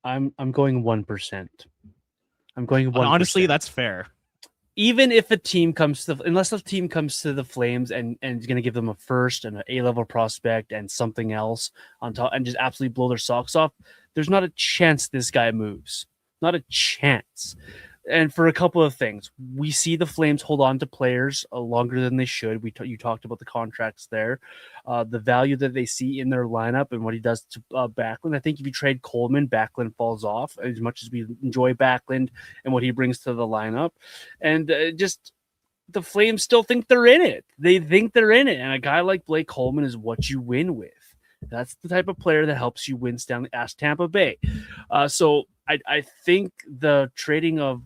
I'm going 1%. I'm going 1%. Honestly, that's fair. Even if a team comes to, unless a team comes to the Flames and is going to give them a first and an A-level prospect and something else on top and just absolutely blow their socks off, there's not a chance this guy moves. Not a chance. And for a couple of things, we see the Flames hold on to players longer than they should. You talked about the contracts there, the value that they see in their lineup and what he does to Backlund. I think if you trade Coleman, Backlund falls off as much as we enjoy Backlund and what he brings to the lineup. And just the Flames still think they're in it. They think they're in it. And a guy like Blake Coleman is what you win with. That's the type of player that helps you win Stanley. Ask Tampa Bay. So I think the trading of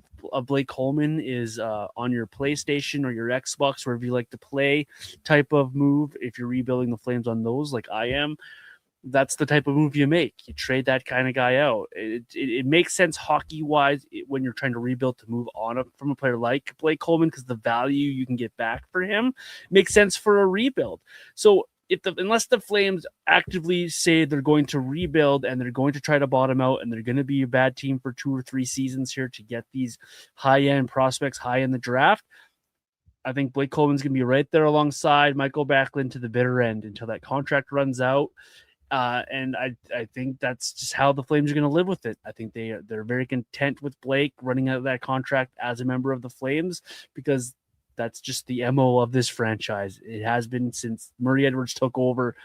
Blake Coleman is on your PlayStation or your Xbox, wherever you like to play, type of move. If you're rebuilding the Flames on those, like I am, that's the type of move you make. You trade that kind of guy out. It makes sense hockey-wise when you're trying to rebuild to move on from a player like Blake Coleman because the value you can get back for him makes sense for a rebuild. So unless the Flames actively say they're going to rebuild and they're going to try to bottom out and they're going to be a bad team for 2 or 3 seasons here to get these high-end prospects high in the draft, I think Blake Coleman's going to be right there alongside Michael Backlund to the bitter end until that contract runs out. And I think that's just how the Flames are going to live with it. I think they're very content with Blake running out of that contract as a member of the Flames, because that's just the MO of this franchise. It has been since Murray Edwards took over.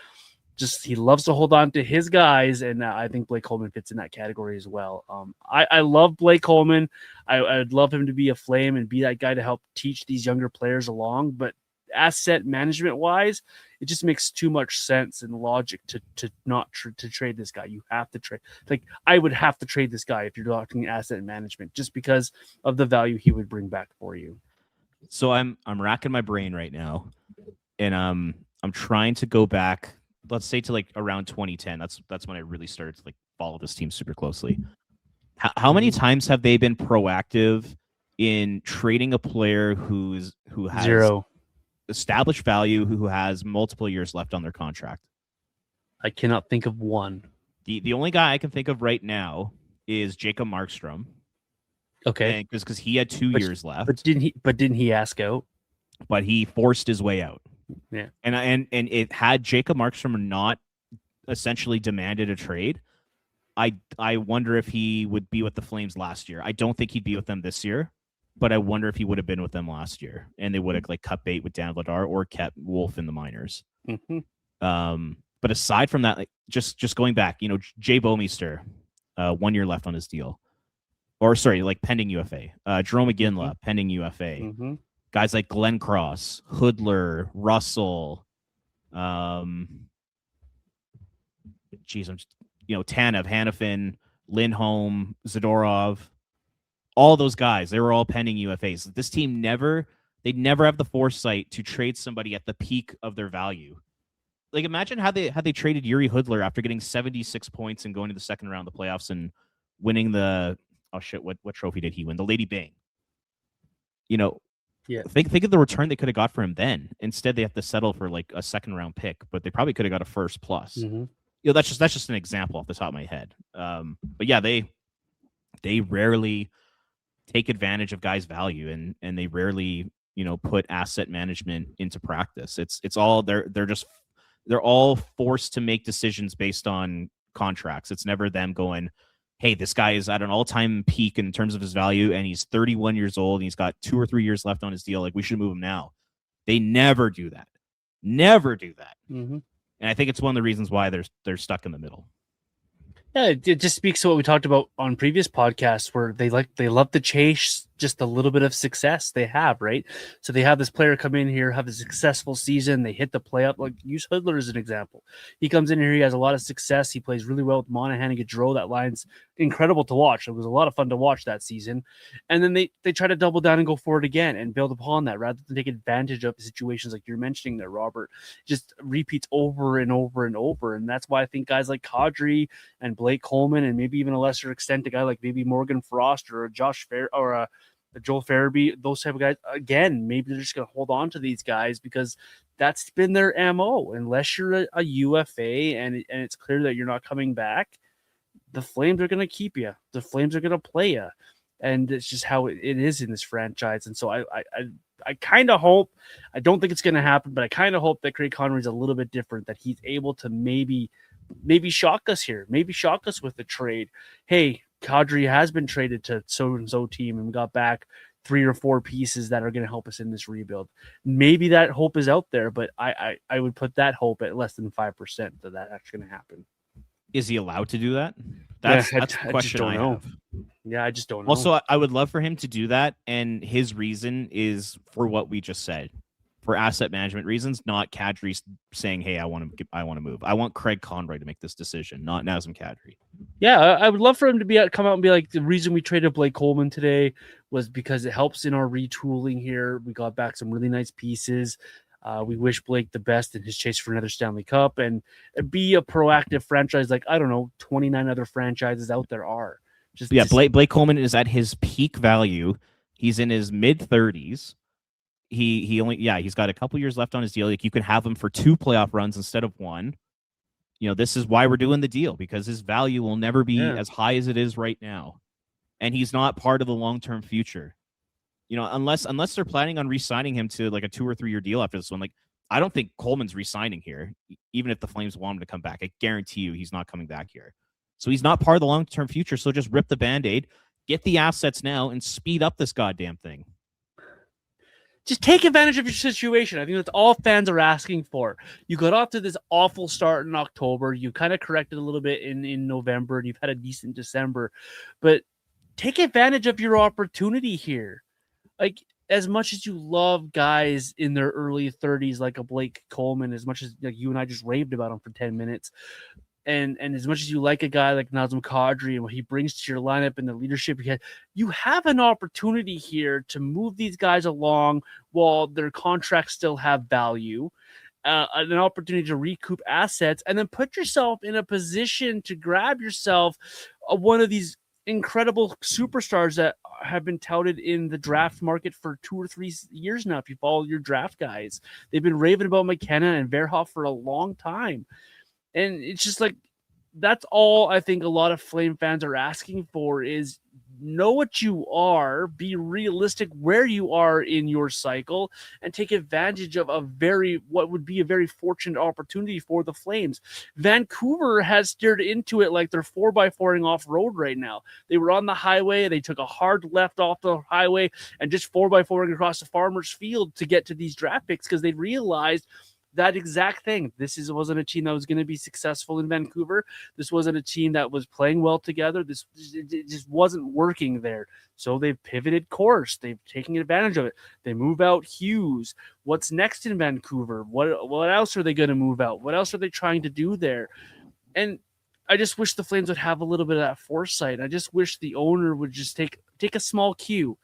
Just he loves to hold on to his guys, and I think Blake Coleman fits in that category as well. I love Blake Coleman. I'd love him to be a Flame and be that guy to help teach these younger players along. But asset management wise, it just makes too much sense and logic to not to trade this guy. You have to trade. Like I would have to trade this guy if you're talking asset management, just because of the value he would bring back for you. So I'm racking my brain right now, and I'm trying to go back. Let's say to like around 2010. That's when I really started to like follow this team super closely. How many times have they been proactive in trading a player who has Zero. established value, who has multiple years left on their contract? I cannot think of one. The only guy I can think of right now is Jacob Markstrom. Okay, because he had 2 years left. But didn't he ask out? But he forced his way out. Yeah. And it had Jacob Markstrom not essentially demanded a trade, I wonder if he would be with the Flames last year. I don't think he'd be with them this year, but I wonder if he would have been with them last year, and they would have like cut bait with Dan Vladar or kept Wolf in the minors. Mm-hmm. But aside from that, like just going back, Jay Bouwmeester, 1 year left on his deal, or sorry, like pending UFA. Jerome McGinley, pending UFA. Mm-hmm. Guys like Glenn Cross, Hoodler, Russell, Tanev, Hanifin, Lindholm, Zadorov, all those guys, they were all pending UFAs. This team they never have the foresight to trade somebody at the peak of their value. Like imagine how they traded Yuri Hoodler after getting 76 points and going to the second round of the playoffs and winning the what trophy did he win? The Lady Byng. Yeah. Think of the return they could have got for him then. Instead, they have to settle for like a second round pick, but they probably could have got a first plus. Mm-hmm. That's just an example off the top of my head. But yeah, they rarely take advantage of guys' value, and they rarely put asset management into practice. It's all they're all forced to make decisions based on contracts. It's never them going, hey, this guy is at an all-time peak in terms of his value, and he's 31 years old, and he's got 2 or 3 years left on his deal. Like, we should move him now. They never do that. Never do that. Mm-hmm. And I think it's one of the reasons why they're stuck in the middle. Yeah, it just speaks to what we talked about on previous podcasts, where they love to chase just a little bit of success they have, right? So they have this player come in here, have a successful season, they hit the playoff. Like use Hoodler as an example. He comes in here, he has a lot of success, he plays really well with Monahan and Gaudreau. That line's incredible to watch. It was a lot of fun to watch that season. And then they try to double down and go for it again and build upon that rather than take advantage of situations like you're mentioning there, Robert. Just repeats over and over and over. And that's why I think guys like Kadri and Blake Coleman, and maybe even a lesser extent, a guy like maybe Morgan Frost or Josh Fair or Joel Farabee, those type of guys, again, maybe they're just going to hold on to these guys because that's been their MO. Unless you're a UFA and it's clear that you're not coming back, the Flames are going to keep you. The Flames are going to play you. And it's just how it is in this franchise. And so I kind of hope, I don't think it's going to happen, but I kind of hope that Craig Conroy's a little bit different, that he's able to maybe shock us here, maybe shock us with a trade. Hey, Kadri has been traded to so-and-so team and we got back 3 or 4 pieces that are going to help us in this rebuild. Maybe that hope is out there, but I would put that hope at less than 5% that actually going to happen. Is he allowed to do that? That's the question I have. Yeah, I just don't know. Also, I would love for him to do that, and his reason is for what we just said. For asset management reasons, not Kadri saying, "Hey, I want to move." I want Craig Conroy to make this decision, not Nazem Kadri. Yeah, I would love for him to come out and be like, the reason we traded Blake Coleman today was because it helps in our retooling here. We got back some really nice pieces. We wish Blake the best in his chase for another Stanley Cup, and be a proactive franchise like 29 other franchises out there are. Blake Coleman is at his peak value. He's in his mid-30s. He's got a couple years left on his deal. Like, you can have him for 2 playoff runs instead of 1. This is why we're doing the deal, because his value will never be as high as it is right now, and he's not part of the long-term future. Unless they're planning on re-signing him to like a 2 or 3 year deal after this one. Like, I don't think Coleman's re-signing here, even if the Flames want him to come back. I guarantee you he's not coming back here. So he's not part of the long-term future. So just rip the Band-Aid, get the assets now, and speed up this goddamn thing. Just take advantage of your situation. I think that's all fans are asking for. You got off to this awful start in October. You kind of corrected a little bit in November, and you've had a decent December. But take advantage of your opportunity here. Like, as much as you love guys in their early 30s, like a Blake Coleman, as much as like you and I just raved about him for 10 minutes, and as much as you like a guy like Nazem Kadri and what he brings to your lineup and the leadership he had, you have an opportunity here to move these guys along while their contracts still have value, an opportunity to recoup assets, and then put yourself in a position to grab yourself one of these incredible superstars that have been touted in the draft market for 2 or 3 years now. If you follow your draft guys, they've been raving about McKenna and Verhoff for a long time. And it's just like, that's all I think a lot of Flame fans are asking for is know what you are, be realistic where you are in your cycle, and take advantage of what would be a very fortunate opportunity for the Flames. Vancouver has steered into it like they're 4x4ing off road right now. They were on the highway, they took a hard left off the highway and just 4x4ing across the farmer's field to get to these draft picks because they realized that exact thing. Wasn't a team that was going to be successful in Vancouver. This wasn't a team that was playing well together. It just wasn't working there. So they've pivoted course. They've taken advantage of it. They move out Hughes. What's next in Vancouver? What else are they going to move out? What else are they trying to do there? And I just wish the Flames would have a little bit of that foresight. I just wish the owner would just take a small cue.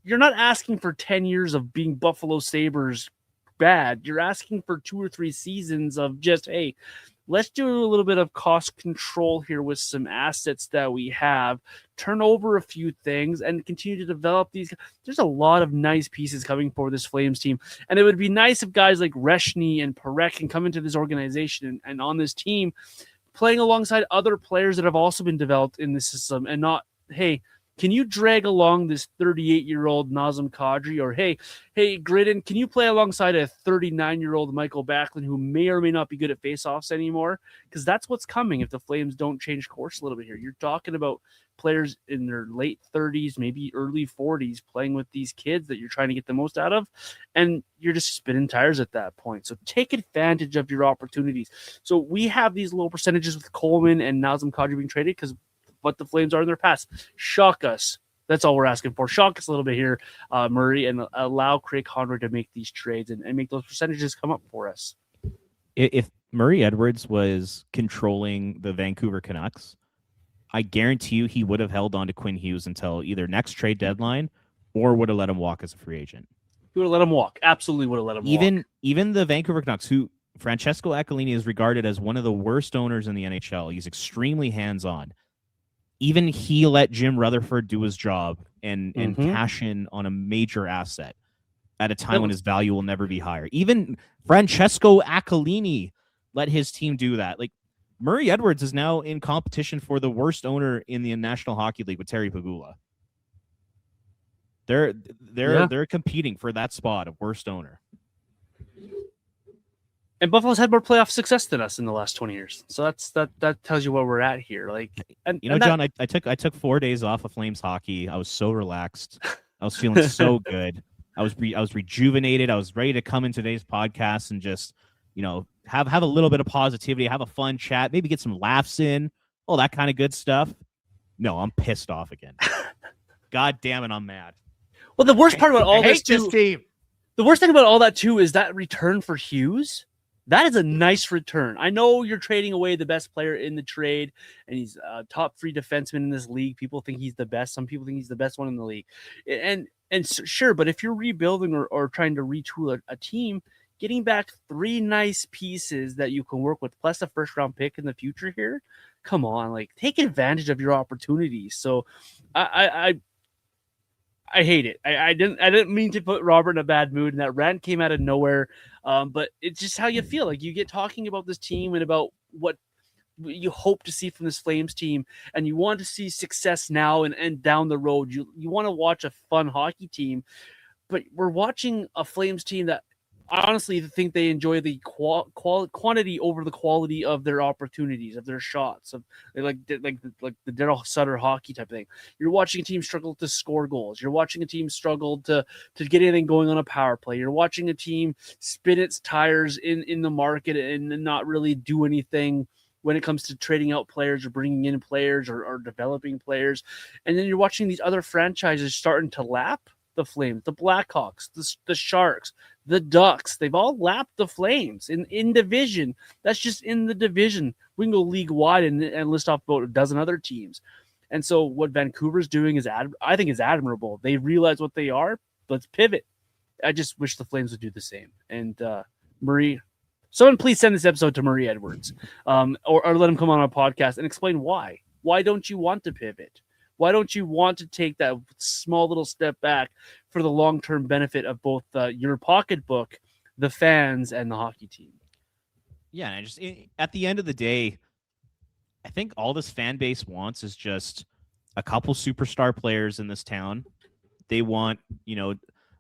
You're not asking for 10 years of being Buffalo Sabres bad. You're asking for 2 or 3 seasons of just, hey, let's do a little bit of cost control here with some assets that we have, turn over a few things, and continue to develop these. There's a lot of nice pieces coming for this Flames team, and it would be nice if guys like Reschny and Parekh can come into this organization and on this team playing alongside other players that have also been developed in the system, and not, hey, can you drag along this 38-year-old Nazem Kadri? Or, hey, Gridden, can you play alongside a 39-year-old Michael Backlund who may or may not be good at faceoffs anymore? Because that's what's coming if the Flames don't change course a little bit here. You're talking about players in their late 30s, maybe early 40s, playing with these kids that you're trying to get the most out of, and you're just spinning tires at that point. So take advantage of your opportunities. So we have these low percentages with Coleman and Nazem Kadri being traded because what the Flames are in their past. Shock us. That's all we're asking for. Shock us a little bit here, Murray, and allow Craig Conroy to make these trades and make those percentages come up for us. If Murray Edwards was controlling the Vancouver Canucks, I guarantee you he would have held on to Quinn Hughes until either next trade deadline or would have let him walk as a free agent. He would have let him walk. Absolutely would have let him walk. Even the Vancouver Canucks, who Francesco Aquilini is regarded as one of the worst owners in the NHL. He's extremely hands-on. Even he let Jim Rutherford do his job and cash in on a major asset at a time when his value will never be higher. Even Francesco Aquilini let his team do that. Like, Murray Edwards is now in competition for the worst owner in the National Hockey League with Terry Pegula. They're competing for that spot of worst owner. And Buffalo's had more playoff success than us in the last 20 years. So that tells you where we're at here. Like, and John, I took 4 days off of Flames hockey. I was so relaxed. I was feeling so good. I was rejuvenated. I was ready to come in today's podcast and just, have a little bit of positivity, have a fun chat, maybe get some laughs in, all that kind of good stuff. No, I'm pissed off again. God damn it, I'm mad. Well, the worst part about all this team. The worst thing about all that too is that return for Hughes. That is a nice return. I know you're trading away the best player in the trade, and he's a top 3 defenseman in this league. People think he's the best. Some people think he's the best one in the league. And sure, but if you're rebuilding or trying to retool a team, getting back 3 nice pieces that you can work with, plus a first-round pick in the future here, come on, like, take advantage of your opportunities. So I hate it. I didn't mean to put Robert in a bad mood, and that rant came out of nowhere. But it's just how you feel. Like, you get talking about this team and about what you hope to see from this Flames team, and you want to see success now and down the road. You want to watch a fun hockey team, but we're watching a Flames team that I honestly think they enjoy the quantity over the quality of their opportunities, of their shots, of like the Daryl Sutter hockey type of thing. You're watching a team struggle to score goals. You're watching a team struggle to get anything going on a power play. You're watching a team spin its tires in the market and not really do anything when it comes to trading out players or bringing in players or developing players. And then you're watching these other franchises starting to lap the Flames, the Blackhawks, the Sharks, the Ducks. They've all lapped the Flames in division. That's just in the division. We can go league wide and list off about a dozen other teams. And so what Vancouver's doing is, I think, is admirable. They realize what they are. Let's pivot. I just wish the Flames would do the same. And Marie, someone please send this episode to Marie Edwards, or let him come on our podcast and explain why. Why don't you want to pivot? Why don't you want to take that small little step back for the long-term benefit of both your pocketbook, the fans, and the hockey team? Yeah, and at the end of the day, I think all this fan base wants is just a couple superstar players in this town. They want,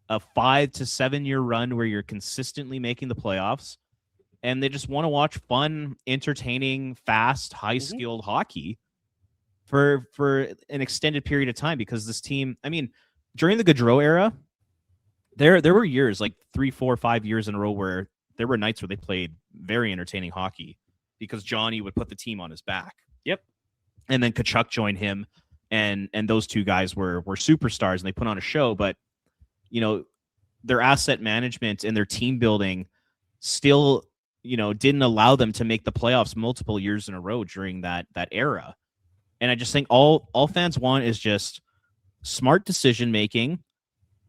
a 5 to 7 year run where you're consistently making the playoffs, and they just want to watch fun, entertaining, fast, high-skilled hockey for an extended period of time, because this team, during the Gaudreau era, there were years, like 3, 4, 5 years in a row, where there were nights where they played very entertaining hockey because Johnny would put the team on his back. Yep. And then Tkachuk joined him, and those two guys were superstars, and they put on a show. But their asset management and their team building still didn't allow them to make the playoffs multiple years in a row during that era. And I just think all fans want is just smart decision making,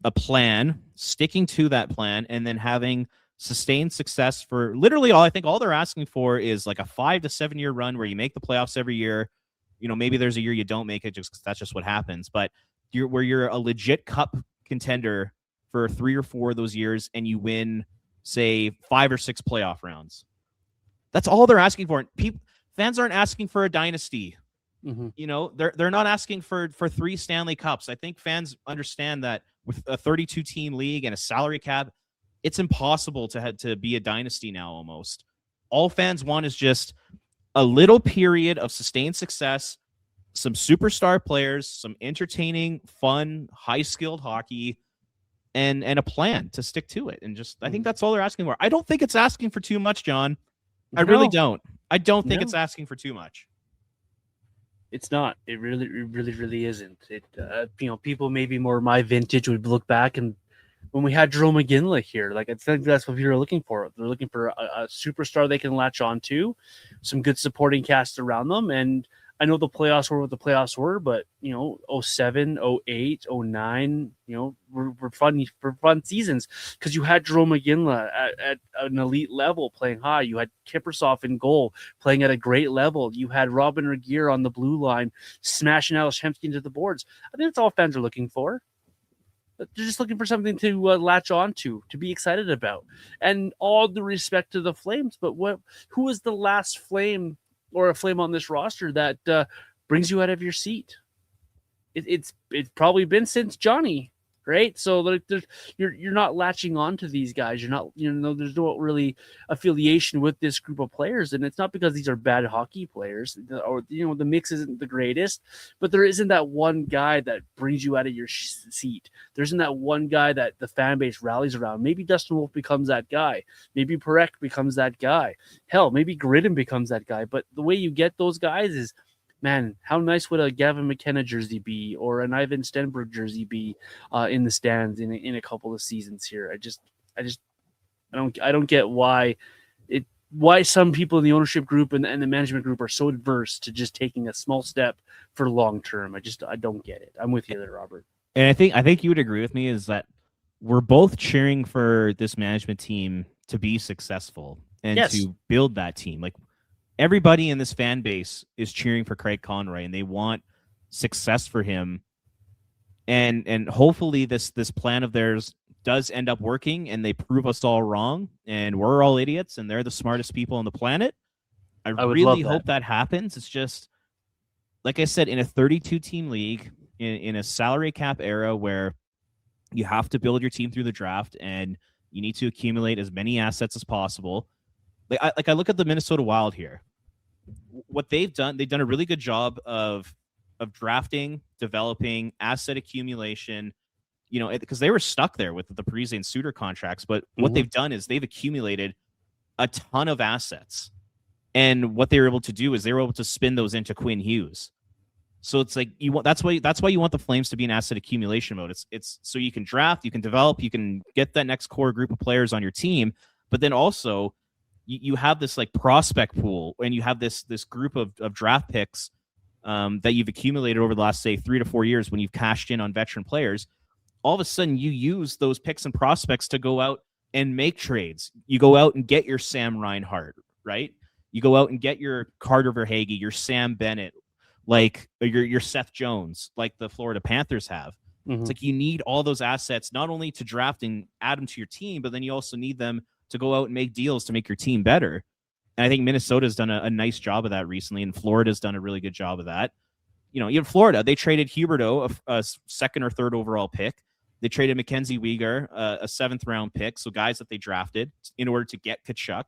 a plan, sticking to that plan, and then having sustained success for literally all they're asking for is like a 5 to 7 year run where you make the playoffs every year. Maybe there's a year you don't make it just because that's just what happens. But you're a legit cup contender for 3 or 4 of those years, and you win, say, 5 or 6 playoff rounds. That's all they're asking for. Fans aren't asking for a dynasty. Mm-hmm. They're not asking for 3 Stanley Cups. I think fans understand that with a 32 team league and a salary cap, it's impossible to be a dynasty now. Almost all fans want is just a little period of sustained success, some superstar players, some entertaining, fun, high-skilled hockey, and a plan to stick to it. And just, I think that's all they're asking for. I don't think it's asking for too much, John. I really don't. I don't think it's asking for too much. It's not. It really isn't. It people maybe more my vintage would look back, and when we had Jerome McGinley here, like I think that's what people are looking for. They're looking for a superstar they can latch on to, some good supporting cast around them. And I know the playoffs were what the playoffs were, but 07, 08, 09, were fun seasons because you had Jerome McGinley at an elite level playing high. You had Kiprusoff in goal playing at a great level. You had Robin Regeer on the blue line smashing Alex Hemsky into the boards. I think that's all fans are looking for. They're just looking for something to latch on to be excited about. And all the respect to the Flames, but who is the last Flame or a Flame on this roster that brings you out of your seat? It's probably been since Johnny, right? So you're not latching on to these guys. You're not, there's no really affiliation with this group of players, and it's not because these are bad hockey players or the mix isn't the greatest, but there isn't that one guy that brings you out of your seat. There isn't that one guy that the fan base rallies around. Maybe Dustin Wolf becomes that guy. Maybe Parekh becomes that guy. Hell, maybe Gridden becomes that guy. But the way you get those guys is, man, how nice would a Gavin McKenna jersey be or an Ivan Stenberg jersey be in the stands in a couple of seasons here? I don't get why some people in the ownership group and the management group are so adverse to just taking a small step for long term. I don't get it. I'm with you there, Robert. And I think you would agree with me is that we're both cheering for this management team to be successful and to build that team. Like, everybody in this fan base is cheering for Craig Conroy, and they want success for him. And hopefully this plan of theirs does end up working, and they prove us all wrong, and we're all idiots, and they're the smartest people on the planet. I really hope that happens. It's just, like I said, in a 32-team league, in a salary cap era where you have to build your team through the draft, and You need to accumulate as many assets as possible. I look at the Minnesota Wild here. What they've done a really good job of drafting, developing, asset accumulation, because they were stuck there with the Parise and Suter contracts. But what they've done is they've accumulated a ton of assets. And what they were able to do is they were able to spin those into Quinn Hughes. So it's like that's why you want the Flames to be in asset accumulation mode. It's so you can draft, you can develop, you can get that next core group of players on your team, but then also you have this like prospect pool, and you have this group of draft picks that you've accumulated over the last, say, 3 to 4 years when you've cashed in on veteran players. All of a sudden, you use those picks and prospects to go out and make trades. You go out and get your Sam Reinhart, right? You go out and get your Carter Verhaeghe, your Sam Bennett, like your Seth Jones, like the Florida Panthers have. It's like you need all those assets, not only to draft and add them to your team, but then you also need them to go out and make deals to make your team better. And I think Minnesota's done a nice job of that recently, and Florida's done a really good job of that. Even Florida, they traded Huberdeau, a second or third overall pick. They traded Mackenzie Weegar, a 7th round pick, so guys that they drafted in order to get Tkachuk,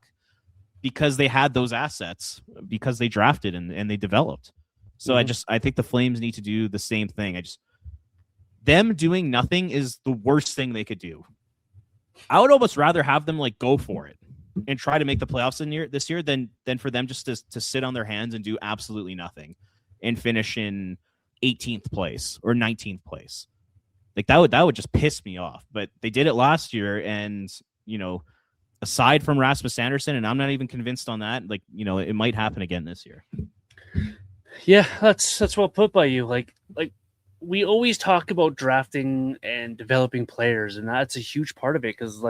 because they had those assets, because they drafted and they developed. So I think the Flames need to do the same thing. Them doing nothing is the worst thing they could do. I would almost rather have them like go for it and try to make the playoffs this year than for them just to sit on their hands and do absolutely nothing and finish in 18th place or 19th place. Like that would just piss me off. But they did it last year, and aside from Rasmus Anderson, and I'm not even convinced on that, it might happen again this year. Yeah, that's well put by you. Like we always talk about drafting and developing players, and that's a huge part of it, because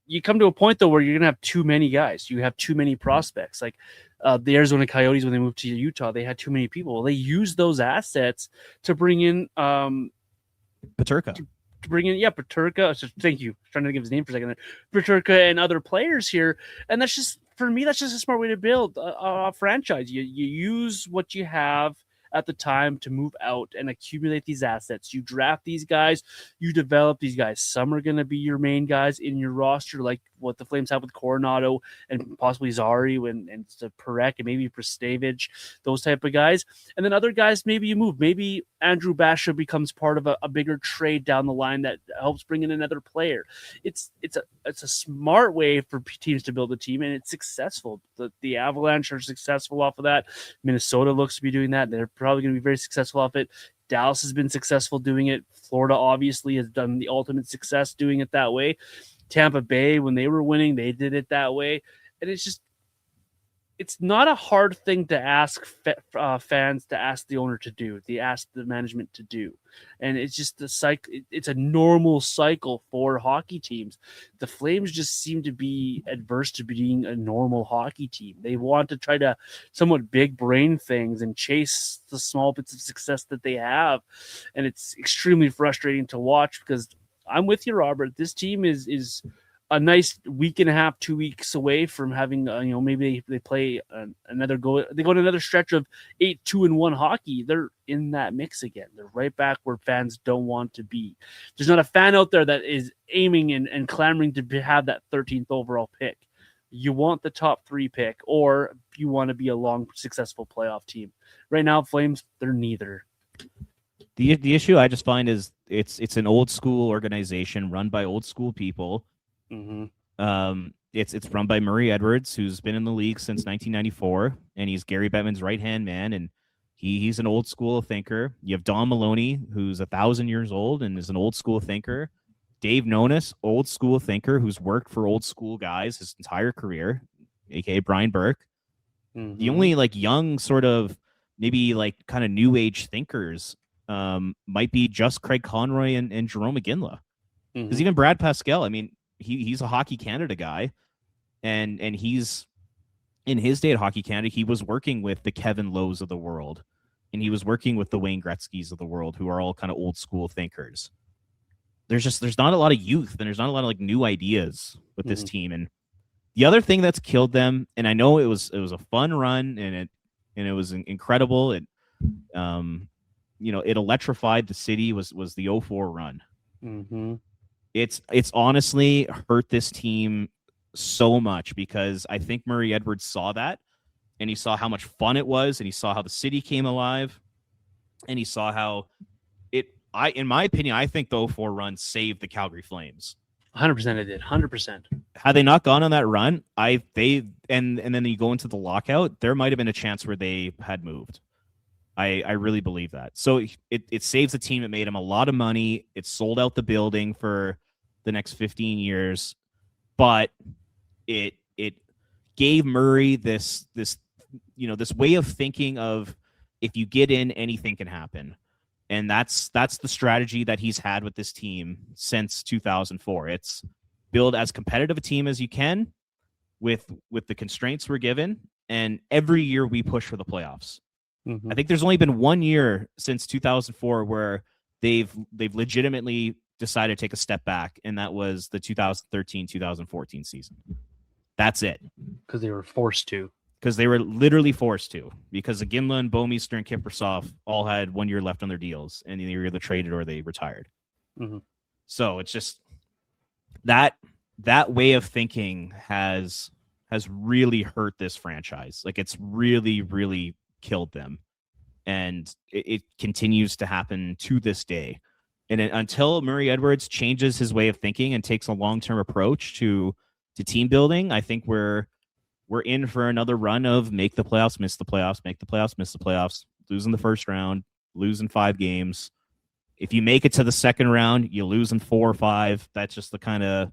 you come to a point though where you're gonna have too many guys. You have too many prospects. Like the Arizona Coyotes, when they moved to Utah, they had too many people. They used those assets to bring in Peterka. Peterka. So thank you. Trying to give his name for a second there. Peterka and other players here, and that's just, for me, that's just a smart way to build a franchise. You use what you have at the time to move out and accumulate these assets. You draft these guys, you develop these guys. Some are going to be your main guys in your roster, like what the Flames have with Coronado and possibly Zari and Parekh and maybe Brzustewicz, those type of guys. And then other guys, maybe you move. Maybe Andrew Basha becomes part of a bigger trade down the line that helps bring in another player. It's a smart way for teams to build a team, and it's successful. The Avalanche are successful off of that. Minnesota looks to be doing that. They're probably going to be very successful off it. Dallas has been successful doing it. Florida obviously has done the ultimate success doing it that way. Tampa Bay, when they were winning, they did it that way. And it's not a hard thing to ask fans to ask the owner to do, to ask the management to do. And it's just the cycle. It's a normal cycle for hockey teams. The Flames just seem to be adverse to being a normal hockey team. They want to try to somewhat big brain things and chase the small bits of success that they have. And it's extremely frustrating to watch, because I'm with you, Robert. This team is a nice week and a half, 2 weeks away from having, maybe they play another go. They go to another stretch of 8-2-1 hockey. They're in that mix again. They're right back where fans don't want to be. There's not a fan out there that is aiming and clamoring to have that 13th overall pick. You want the top 3 pick, or you want to be a long, successful playoff team. Right now, Flames, they're neither. The issue I just find is it's an old school organization run by old school people. It's run by Murray Edwards, who's been in the league since 1994, and he's Gary Bettman's right-hand man, and he's an old school thinker. You have Don Maloney, who's 1,000 years old and is an old school thinker. Dave Nonis, old school thinker, who's worked for old school guys his entire career, aka Brian Burke. The only young sort of maybe kind of new age thinkers might be just Craig Conroy and Jerome McGinley. Because even Brad Pascal, I mean, he's a Hockey Canada guy, and he's in his day at Hockey Canada, he was working with the Kevin Lowe's of the world, and he was working with the Wayne Gretzky's of the world, who are all kind of old school thinkers. There's not a lot of youth, and there's not a lot of new ideas with this team. And the other thing that's killed them, and I know it was a fun run, and it was incredible. It it electrified the city, was the 04 run. It's honestly hurt this team so much because I think Murray Edwards saw that, and he saw how much fun it was, and he saw how the city came alive, and he saw how in my opinion, I think the 04 run saved the Calgary Flames. 100% it did. 100%. Had they not gone on that run, and then you go into the lockout, there might have been a chance where they had moved. I really believe that. So it saves the team. It made them a lot of money. It sold out the building for the next 15 years, but it gave Murray this way of thinking of, if you get in, anything can happen. And that's the strategy that he's had with this team since 2004. It's build as competitive a team as you can with the constraints we're given, and every year we push for the playoffs. Mm-hmm. I think there's only been 1 year since 2004 where they've legitimately decided to take a step back, and that was the 2013-2014 season. That's it. Because they were forced to. Because they were literally forced to. Because Iginla, Bouwmeester, and Kiprusoff all had 1 year left on their deals, and they were either traded or they retired. Mm-hmm. So it's just that way of thinking has really hurt this franchise. Like, it's really, really killed them, and it continues to happen to this day. And until Murray Edwards changes his way of thinking and takes a long-term approach to team building, I think we're in for another run of make the playoffs, miss the playoffs, make the playoffs, miss the playoffs, lose in the first round, lose in 5 games. If you make it to the second round, you lose in 4 or 5. That's just the kind of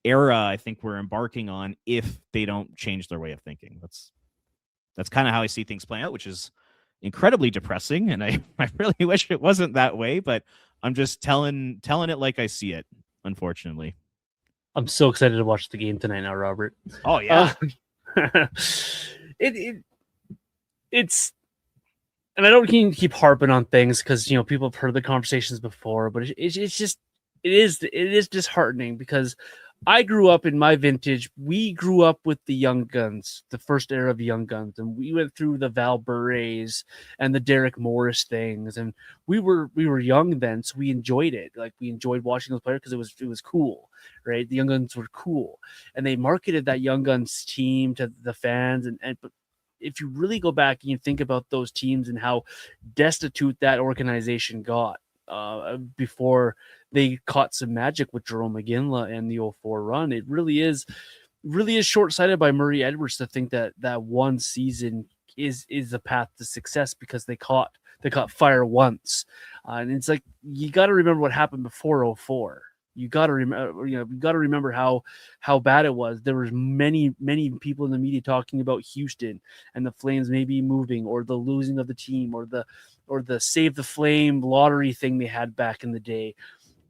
era I think we're embarking on if they don't change their way of thinking. That's kind of how I see things playing out, which is incredibly depressing, and I really wish it wasn't that way, but I'm just telling it like I see it, unfortunately. I'm so excited to watch the game tonight now, Robert. Oh, yeah. It's, and I don't keep harping on things because, you know, people have heard the conversations before, but it is disheartening because I grew up in my vintage. We grew up with the Young Guns, the first era of Young Guns, and we went through the Val Burés and the Derek Morris things, and we were young then, so we enjoyed it. Like, we enjoyed watching those players because it was cool, right? The Young Guns were cool, and they marketed that Young Guns team to the fans, but if you really go back and you think about those teams and how destitute that organization got before they caught some magic with Jerome Iginla and the 04 run, it really is short-sighted by Murray Edwards to think that one season is the path to success because they caught fire once. And it's like, you got to remember what happened before 04. You got to remember how bad it was. There was many people in the media talking about Houston and the Flames maybe moving, or the losing of the team, or the Save the Flame lottery thing they had back in the day.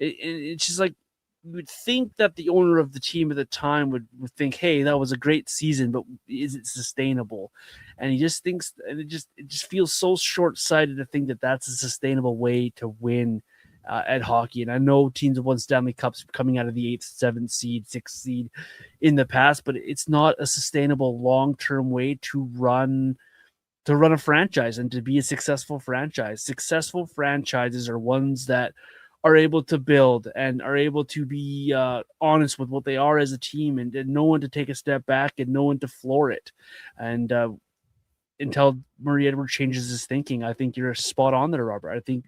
It's just like, you would think that the owner of the team at the time would think, hey, that was a great season, but is it sustainable? And he just thinks, and it just feels so short-sighted to think that that's a sustainable way to win at hockey. And I know teams have won Stanley Cups coming out of the 8th, 7th seed, 6th seed in the past, but it's not a sustainable long-term way to run a franchise and to be a successful franchise. Successful franchises are ones that are able to build and are able to be honest with what they are as a team, and know when to take a step back and know when to floor it. And until Murray Edwards changes his thinking, I think you're spot on there, Robert. I think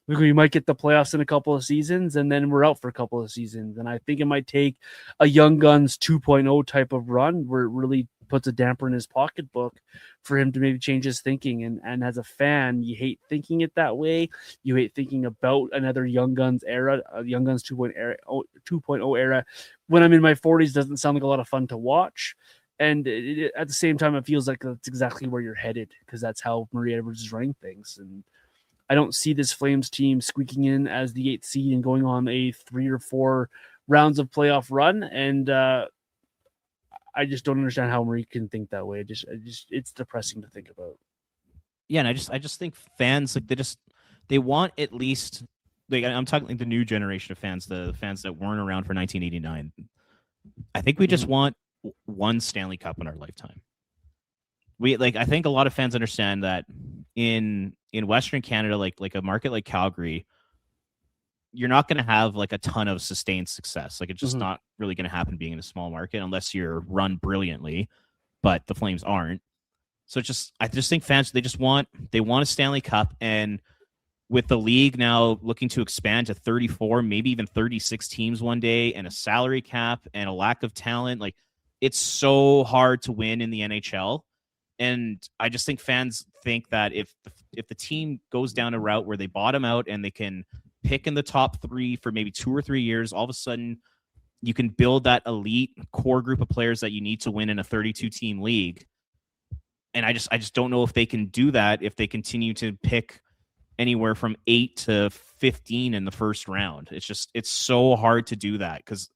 we might get the playoffs in a couple of seasons, and then we're out for a couple of seasons. And I think it might take a Young Guns 2.0 type of run where it really puts a damper in his pocketbook for him to maybe change his thinking. And as a fan, you hate thinking it that way. You hate thinking about another Young Guns era, a Young Guns 2.0 era. When I'm in my 40s, doesn't sound like a lot of fun to watch. And at the same time, it feels like that's exactly where you're headed, because that's how Murray Edwards is running things. And I don't see this Flames team squeaking in as the 8th seed and going on a 3 or 4 rounds of playoff run. And I just don't understand how Murray can think that way. It's depressing to think about. Yeah, and I just think fans, like, they want at least, like, I'm talking like the new generation of fans, the fans that weren't around for 1989. I think we just want one Stanley Cup in our lifetime. I think a lot of fans understand that in Western Canada, like a market like Calgary, you're not going to have like a ton of sustained success. Like it's just not really going to happen being in a small market unless you're run brilliantly, but the Flames aren't. So I just think fans, they want a Stanley Cup. And with the league now looking to expand to 34, maybe even 36 teams one day, and a salary cap and a lack of talent, like it's so hard to win in the NHL. And I just think fans think that if the team goes down a route where they bottom out and they can pick in the top 3 for maybe 2 or 3 years, all of a sudden you can build that elite core group of players that you need to win in a 32 team league. And I just don't know if they can do that if they continue to pick anywhere from 8 to 15 in the first round. It's so hard to do that because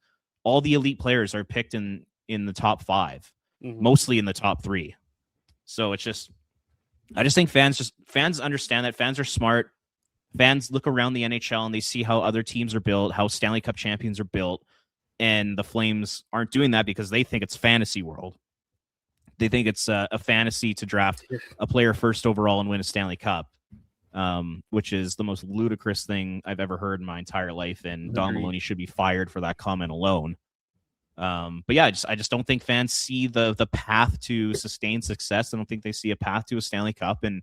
all the elite players are picked in the top 5, mostly in the top 3. So I just think fans understand that. Fans are smart. Fans look around the NHL and they see how other teams are built, how Stanley Cup champions are built, and the Flames aren't doing that because they think it's fantasy world. They think it's a fantasy to draft a player first overall and win a Stanley Cup, which is the most ludicrous thing I've ever heard in my entire life. And Don Maloney should be fired for that comment alone. But yeah, I just don't think fans see the path to sustained success. I don't think they see a path to a Stanley Cup, and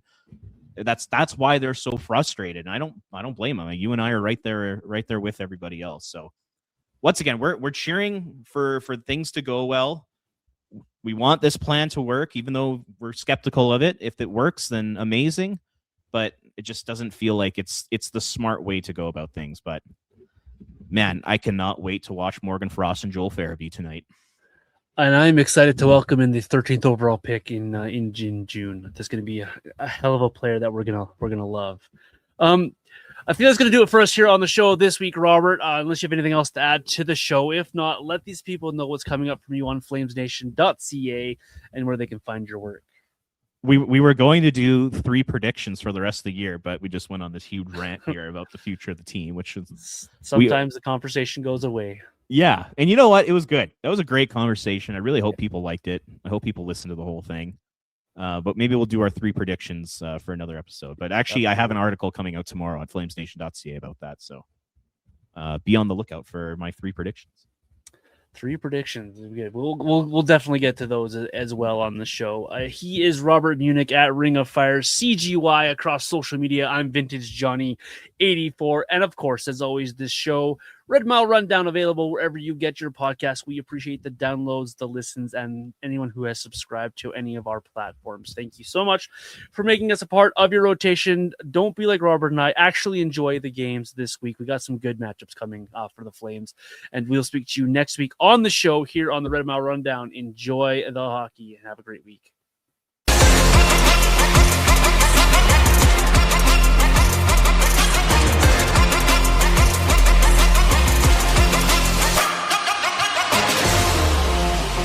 that's why they're so frustrated. And I don't blame them. You and I are right there with everybody else. So once again, we're cheering for things to go well. We want this plan to work, even though we're skeptical of it. If it works, then amazing. But it just doesn't feel like it's the smart way to go about things. But man, I cannot wait to watch Morgan Frost and Joel Farabee tonight. And I'm excited to welcome in the 13th overall pick in June. There's going to be a hell of a player that we're gonna love. I think that's going to do it for us here on the show this week, Robert, unless you have anything else to add to the show. If not, let these people know what's coming up from you on flamesnation.ca and where they can find your work. We were going to do 3 predictions for the rest of the year, but we just went on this huge rant here about the future of the team, which is sometimes the conversation goes away. Yeah. And you know what? It was good. That was a great conversation. I really hope people liked it. I hope people listened to the whole thing. But maybe we'll do our 3 predictions for another episode. But actually, I have an article coming out tomorrow on flamesnation.ca about that. So be on the lookout for my 3 predictions. 3 predictions. We'll definitely get to those as well on the show. He is Robert Munich at Ring of Fire, CGY across social media. I'm Vintage Johnny 84. And of course, as always, this show, Red Mile Rundown, available wherever you get your podcasts. We appreciate the downloads, the listens, and anyone who has subscribed to any of our platforms. Thank you so much for making us a part of your rotation. Don't be like Robert and I. Actually enjoy the games this week. We got some good matchups coming for the Flames, and we'll speak to you next week on the show here on the Red Mile Rundown. Enjoy the hockey and have a great week.